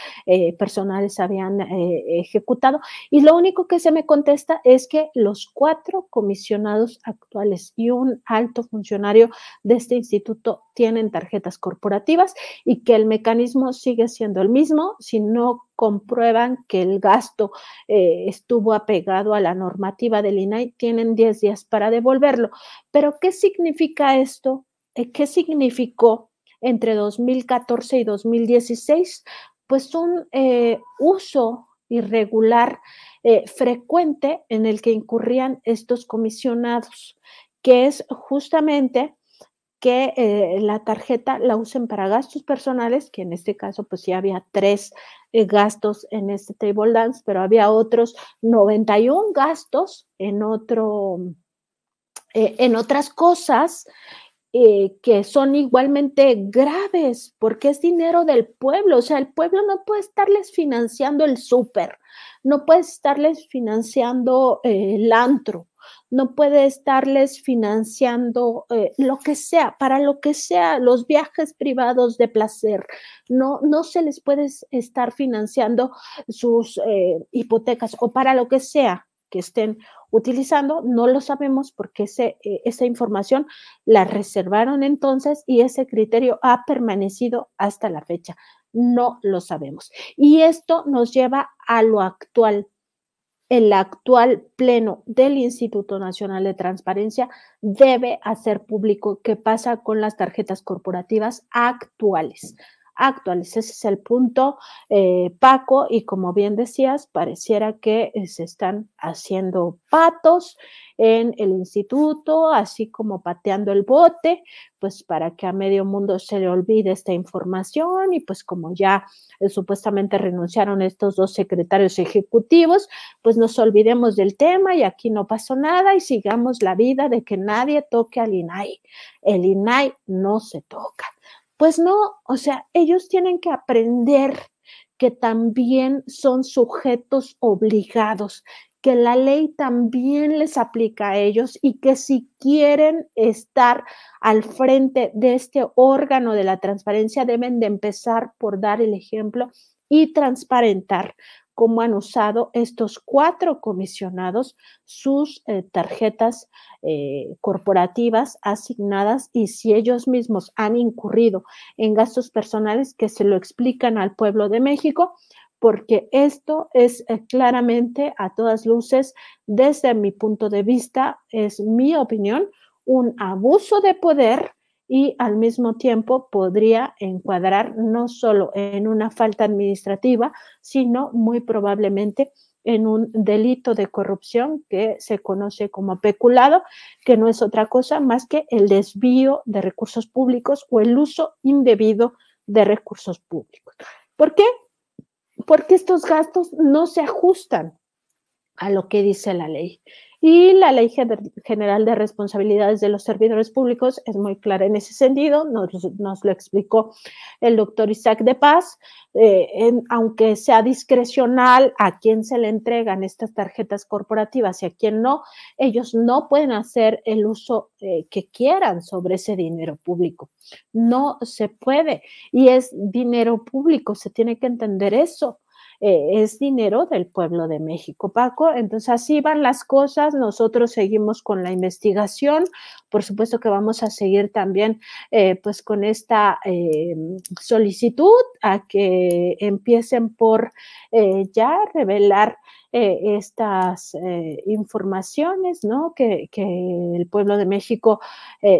personales habían ejecutado. Y lo único que se me contesta es que los 4 comisionados actuales y un alto funcionario de este instituto tienen tarjetas corporativas y que el mecanismo sigue siendo el mismo si no comprueban que el gasto estuvo apegado a la normativa del INAI, tienen 10 días para devolverlo. Pero, ¿qué significa esto? ¿Qué significó entre 2014 y 2016? Pues un uso irregular frecuente en el que incurrían estos comisionados, que es justamente que la tarjeta la usen para gastos personales, que en este caso pues sí había 3 gastos en este table dance, pero había otros 91 gastos en otras cosas que son igualmente graves, porque es dinero del pueblo. O sea, el pueblo no puede estarles financiando el súper, no puede estarles financiando el antro, no puede estarles financiando lo que sea, para lo que sea, los viajes privados de placer. No se les puede estar financiando sus hipotecas o para lo que sea que estén utilizando, no lo sabemos porque esa información la reservaron entonces y ese criterio ha permanecido hasta la fecha. No lo sabemos. Y esto nos lleva a lo actual. El actual pleno del Instituto Nacional de Transparencia debe hacer público qué pasa con las tarjetas corporativas actuales. Ese es el punto, Paco, y como bien decías, pareciera que se están haciendo patos en el instituto, así como pateando el bote, pues para que a medio mundo se le olvide esta información y pues como ya supuestamente renunciaron estos 2 secretarios ejecutivos, pues nos olvidemos del tema y aquí no pasó nada y sigamos la vida de que nadie toque al INAI. El INAI no se toca. Pues no, o sea, ellos tienen que aprender que también son sujetos obligados, que la ley también les aplica a ellos y que si quieren estar al frente de este órgano de la transparencia deben de empezar por dar el ejemplo y transparentar cómo han usado estos 4 comisionados sus tarjetas corporativas asignadas y si ellos mismos han incurrido en gastos personales que se lo explican al pueblo de México, porque esto es claramente a todas luces, desde mi punto de vista, es mi opinión, un abuso de poder y al mismo tiempo podría encuadrar no solo en una falta administrativa, sino muy probablemente en un delito de corrupción que se conoce como peculado, que no es otra cosa más que el desvío de recursos públicos o el uso indebido de recursos públicos. ¿Por qué? Porque estos gastos no se ajustan a lo que dice la ley. Y la Ley General de Responsabilidades de los Servidores Públicos es muy clara en ese sentido, nos lo explicó el doctor Isaac de Paz, aunque sea discrecional a quién se le entregan estas tarjetas corporativas y a quién no, ellos no pueden hacer el uso que quieran sobre ese dinero público. No se puede y es dinero público, se tiene que entender eso. Es dinero del pueblo de México, Paco. Entonces, así van las cosas. Nosotros seguimos con la investigación. Por supuesto que vamos a seguir también pues con esta solicitud a que empiecen por ya revelar estas informaciones, ¿no? Que el pueblo de México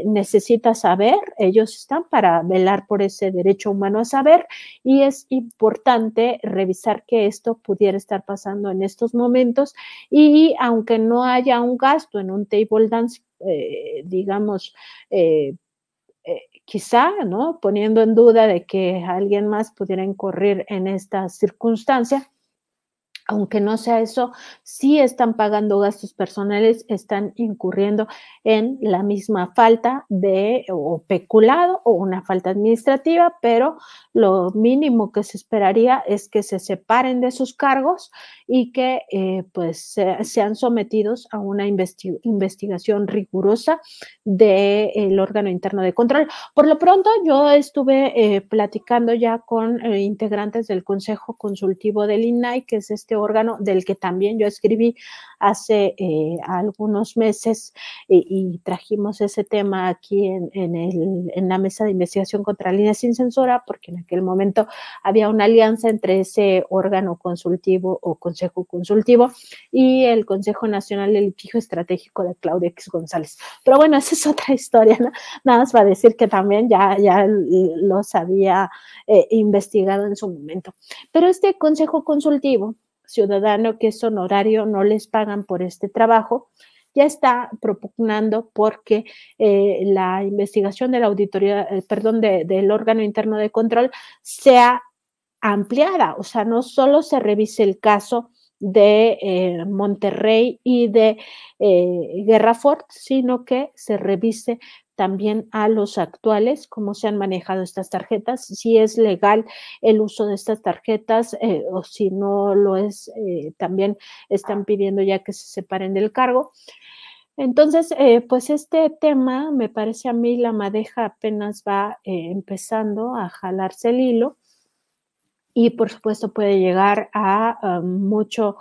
necesita saber. Ellos están para velar por ese derecho humano a saber y es importante revisar que esto pudiera estar pasando en estos momentos y aunque no haya un gasto en un table dance, digamos, quizá, ¿no? Poniendo en duda de que alguien más pudiera incurrir en esta circunstancia, Aunque no sea eso, sí están pagando gastos personales, están incurriendo en la misma falta de o peculado o una falta administrativa, pero lo mínimo que se esperaría es que se separen de sus cargos y que sean sometidos a una investigación rigurosa del órgano interno de control. Por lo pronto, yo estuve platicando ya con integrantes del Consejo Consultivo del INAI, que es este órgano del que también yo escribí hace algunos meses y trajimos ese tema aquí en la mesa de investigación contra líneas sin censura, porque en aquel momento había una alianza entre ese órgano consultivo o consejo consultivo y el Consejo Nacional de Litigio Estratégico de Claudia X González. Pero bueno, esa es otra historia, ¿no? Nada más para decir que también ya los había investigado en su momento. Pero este Consejo Consultivo Ciudadano, que es honorario, no les pagan por este trabajo, ya está propugnando porque la investigación de la auditoría, del órgano interno de control sea ampliada, o sea, no solo se revise el caso de Monterrey y de Guerra Fort, sino que se revise también a los actuales, cómo se han manejado estas tarjetas, si es legal el uso de estas tarjetas o si no lo es, también están pidiendo ya que se separen del cargo. Entonces, pues este tema, me parece a mí, la madeja apenas va empezando a jalarse el hilo y por supuesto puede llegar a mucho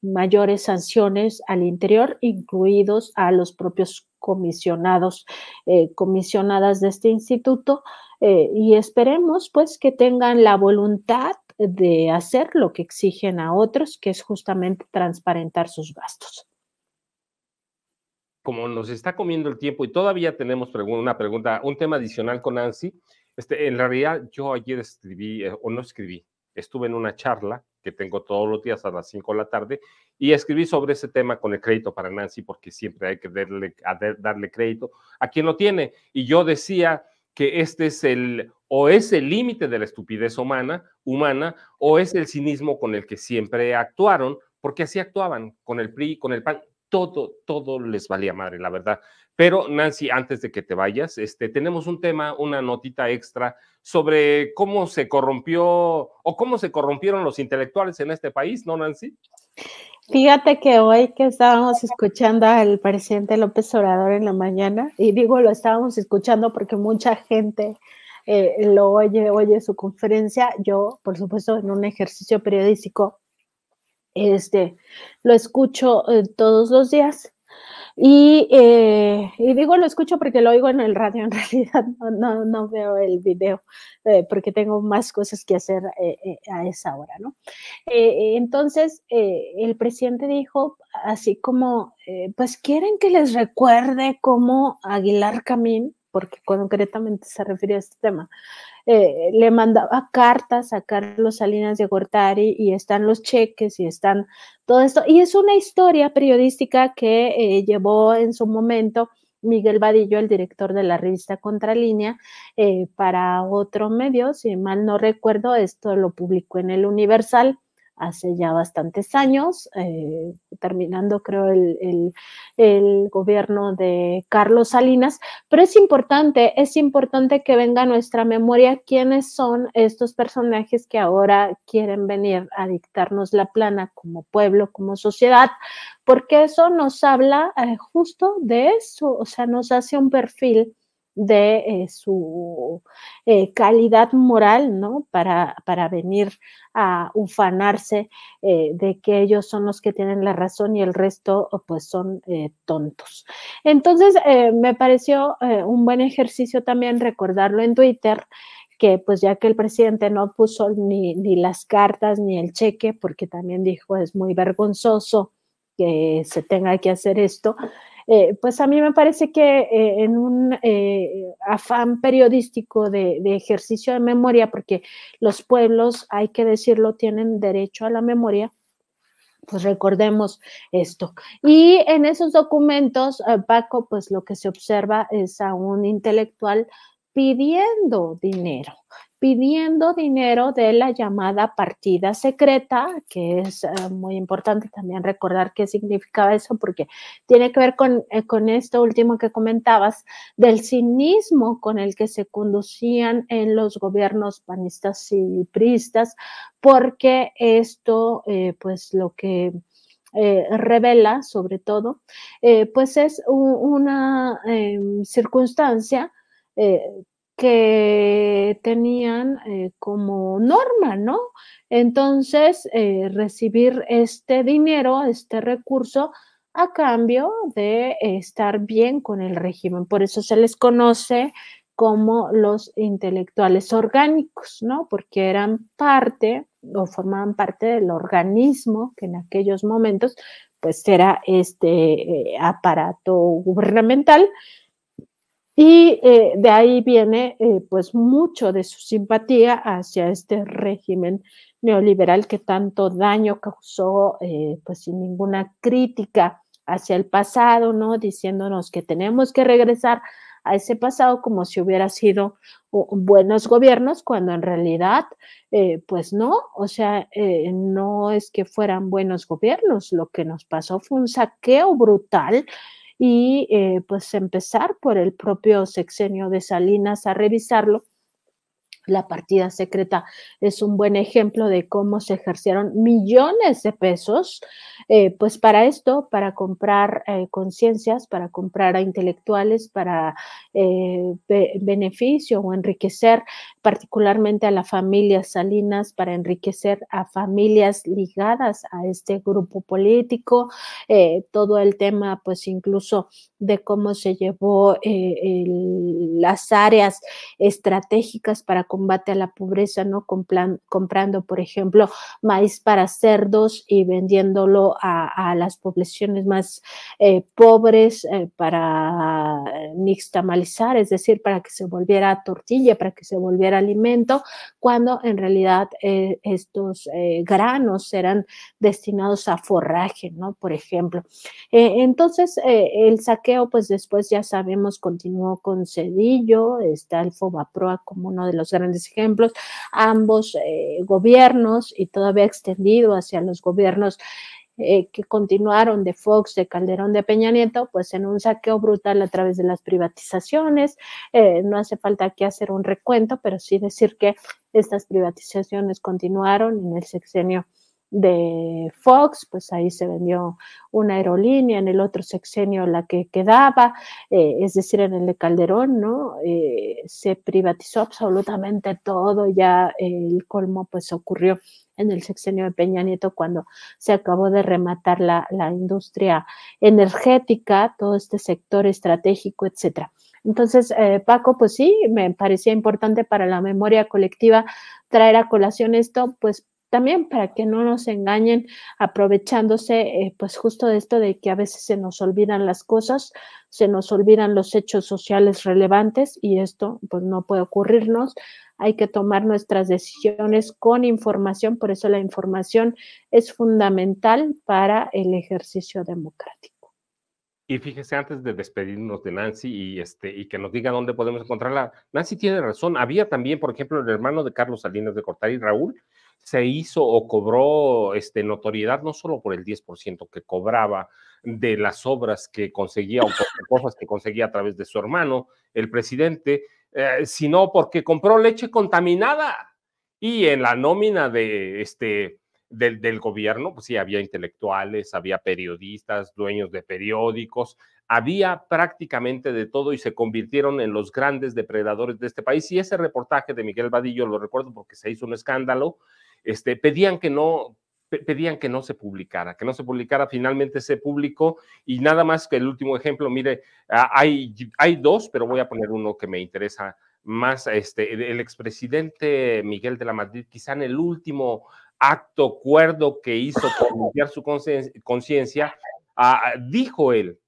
mayores sanciones al interior, incluidos a los propios comisionados, comisionadas de este instituto, y esperemos pues que tengan la voluntad de hacer lo que exigen a otros, que es justamente transparentar sus gastos. Como nos está comiendo el tiempo y todavía tenemos una pregunta, un tema adicional con Nancy, en realidad yo ayer escribí, o no escribí, estuve en una charla que tengo todos los días a las 5 de la tarde y escribí sobre ese tema con el crédito para Nancy, porque siempre hay que darle crédito a quien lo tiene. Y yo decía que este es o es el límite de la estupidez humana, o es el cinismo con el que siempre actuaron, porque así actuaban con el PRI, con el PAN, todo les valía madre, la verdad. Pero Nancy, antes de que te vayas, tenemos un tema, una notita extra sobre cómo se corrompió o cómo se corrompieron los intelectuales en este país, ¿no, Nancy? Fíjate que hoy que estábamos escuchando al presidente López Obrador en la mañana, y digo lo estábamos escuchando porque mucha gente lo oye su conferencia, yo, por supuesto, en un ejercicio periodístico, lo escucho todos los días. Y digo lo escucho porque lo oigo en el radio, en realidad no veo el video porque tengo más cosas que hacer a esa hora, ¿no? Entonces, el presidente dijo así como, pues quieren que les recuerde cómo Aguilar Camín, porque concretamente se refiere a este tema, le mandaba cartas a Carlos Salinas de Gortari y están los cheques y están todo esto. Y es una historia periodística que llevó en su momento Miguel Vadillo, el director de la revista Contralínea, para otro medio, si mal no recuerdo, esto lo publicó en el Universal hace ya bastantes años, terminando creo el gobierno de Carlos Salinas, pero es importante que venga a nuestra memoria quiénes son estos personajes que ahora quieren venir a dictarnos la plana como pueblo, como sociedad, porque eso nos habla justo de eso, o sea, nos hace un perfil de su calidad moral, ¿no? Para venir a ufanarse de que ellos son los que tienen la razón y el resto pues son tontos. Entonces, me pareció un buen ejercicio también recordarlo en Twitter, que pues ya que el presidente no puso ni las cartas ni el cheque, porque también dijo es muy vergonzoso que se tenga que hacer esto, pues a mí me parece que en un afán periodístico de ejercicio de memoria, porque los pueblos, hay que decirlo, tienen derecho a la memoria, pues recordemos esto. Y en esos documentos, Paco, pues lo que se observa es a un intelectual pidiendo dinero, pidiendo dinero de la llamada partida secreta, que es muy importante también recordar qué significaba eso, porque tiene que ver con esto último que comentabas, del cinismo con el que se conducían en los gobiernos panistas y priistas, porque esto, pues lo que revela sobre todo, pues es una circunstancia que tenían como norma, ¿no? Entonces, recibir este dinero, este recurso, a cambio de estar bien con el régimen. Por eso se les conoce como los intelectuales orgánicos, ¿no? Porque eran parte o formaban parte del organismo que en aquellos momentos pues era este aparato gubernamental y de ahí viene pues mucho de su simpatía hacia este régimen neoliberal que tanto daño causó, pues sin ninguna crítica hacia el pasado, ¿no? Diciéndonos que tenemos que regresar a ese pasado como si hubiera sido buenos gobiernos, cuando en realidad, pues no, o sea, no es que fueran buenos gobiernos, lo que nos pasó fue un saqueo brutal y pues empezar por el propio sexenio de Salinas a revisarlo. La partida secreta es un buen ejemplo de cómo se ejercieron millones de pesos, pues para esto, para comprar conciencias, para comprar a intelectuales, para beneficio o enriquecer particularmente a la familia Salinas, para enriquecer a familias ligadas a este grupo político, todo el tema, pues incluso de cómo se llevó las áreas estratégicas para combate a la pobreza, ¿no? Comprando, por ejemplo, maíz para cerdos y vendiéndolo a las poblaciones más pobres para nixtamalizar, es decir, para que se volviera tortilla, para que se volviera alimento, cuando en realidad estos granos eran destinados a forraje, ¿no? Por ejemplo. Entonces, el saqueo, pues después ya sabemos, continuó con Cedillo, está el Fobaproa como uno de los grandes ejemplos, ambos gobiernos y todavía extendido hacia los gobiernos que continuaron de Fox, de Calderón, de Peña Nieto, pues en un saqueo brutal a través de las privatizaciones. No hace falta aquí hacer un recuento, pero sí decir que estas privatizaciones continuaron en el sexenio de Fox, pues ahí se vendió una aerolínea, en el otro sexenio la que quedaba, es decir, en el de Calderón, ¿no? Se privatizó absolutamente todo, ya el colmo pues ocurrió en el sexenio de Peña Nieto cuando se acabó de rematar la industria energética, todo este sector estratégico, etcétera. Entonces, Paco, pues sí, me parecía importante para la memoria colectiva traer a colación esto, pues también para que no nos engañen aprovechándose pues justo de esto de que a veces se nos olvidan las cosas, se nos olvidan los hechos sociales relevantes y esto pues no puede ocurrirnos. Hay que tomar nuestras decisiones con información, por eso la información es fundamental para el ejercicio democrático. Y fíjese, antes de despedirnos de Nancy y que nos diga dónde podemos encontrarla, Nancy tiene razón. Había también, por ejemplo, el hermano de Carlos Salinas de Gortari, Raúl, se hizo o cobró notoriedad no solo por el 10% que cobraba de las obras que conseguía o por cosas que conseguía a través de su hermano, el presidente, sino porque compró leche contaminada. Y en la nómina del gobierno, pues sí, había intelectuales, había periodistas, dueños de periódicos, había prácticamente de todo y se convirtieron en los grandes depredadores de este país. Y ese reportaje de Miguel Vadillo, lo recuerdo porque se hizo un escándalo, pedían que no se publicara, finalmente se publicó y nada más que el último ejemplo, mire, hay dos, pero voy a poner uno que me interesa más, el expresidente Miguel de la Madrid, quizá en el último acto cuerdo que hizo por limpiar su conciencia, dijo él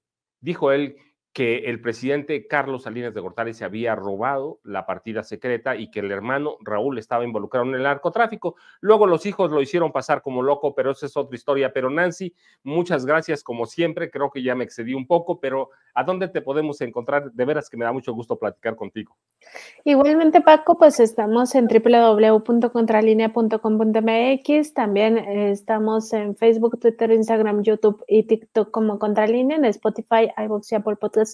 que el presidente Carlos Salinas de Gortari se había robado la partida secreta y que el hermano Raúl estaba involucrado en el narcotráfico. Luego los hijos lo hicieron pasar como loco, pero esa es otra historia. Pero Nancy, muchas gracias como siempre. Creo que ya me excedí un poco, pero ¿a dónde te podemos encontrar? De veras que me da mucho gusto platicar contigo. Igualmente, Paco, pues estamos en www.contralinea.com.mx, también estamos en Facebook, Twitter, Instagram, YouTube y TikTok como Contralínea, en Spotify, iVoox y Apple Podcasts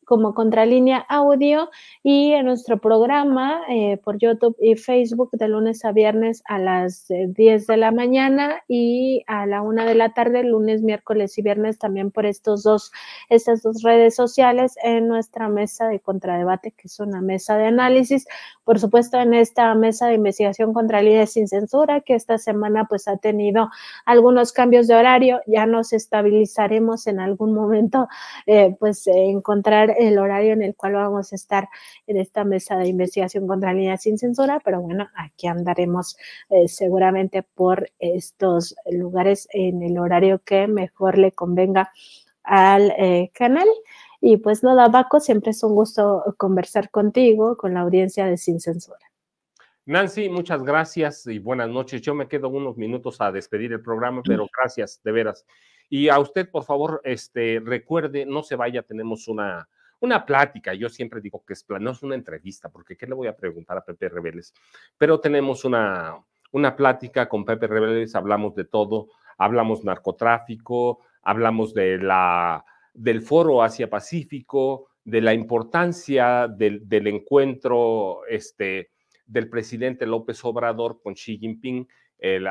como Contralínea Audio, y en nuestro programa por YouTube y Facebook de lunes a viernes a las 10 de la mañana y a la 1 de la tarde, lunes, miércoles y viernes, también por estas dos redes sociales, en nuestra mesa de contradebate, que es una mesa de análisis. Por supuesto, en esta mesa de investigación contra Líneas sin Censura, que esta semana pues ha tenido algunos cambios de horario, ya nos estabilizaremos en algún momento, encontrar el horario en el cual vamos a estar en esta mesa de investigación contra Líneas sin Censura, pero bueno, aquí andaremos seguramente por estos lugares en el horario que mejor le convenga al canal. Y pues nada, Paco, siempre es un gusto conversar contigo, con la audiencia de Sin Censura. Nancy, muchas gracias y buenas noches. Yo me quedo unos minutos a despedir el programa, pero gracias, de veras. Y a usted, por favor, recuerde, no se vaya, tenemos una plática. Yo siempre digo que no es una entrevista, porque ¿qué le voy a preguntar a Pepe Rebeles? Pero tenemos una plática con Pepe Rebeles, hablamos de todo, hablamos narcotráfico, hablamos del foro Asia-Pacífico, de la importancia del encuentro del presidente López Obrador con Xi Jinping, el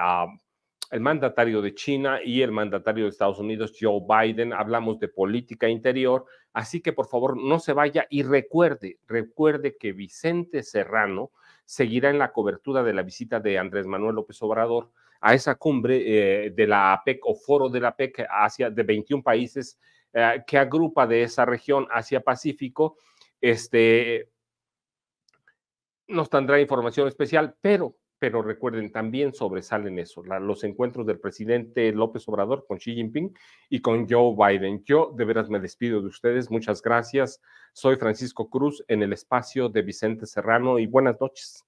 mandatario de China y el mandatario de Estados Unidos, Joe Biden. Hablamos de política interior, así que por favor no se vaya y recuerde que Vicente Serrano seguirá en la cobertura de la visita de Andrés Manuel López Obrador a esa cumbre de la APEC o foro de la APEC de 21 países que agrupa de esa región Asia-Pacífico. Nos tendrá información especial, pero recuerden, también sobresalen los encuentros del presidente López Obrador con Xi Jinping y con Joe Biden. Yo de veras me despido de ustedes, muchas gracias. Soy Francisco Cruz en el espacio de Vicente Serrano y buenas noches.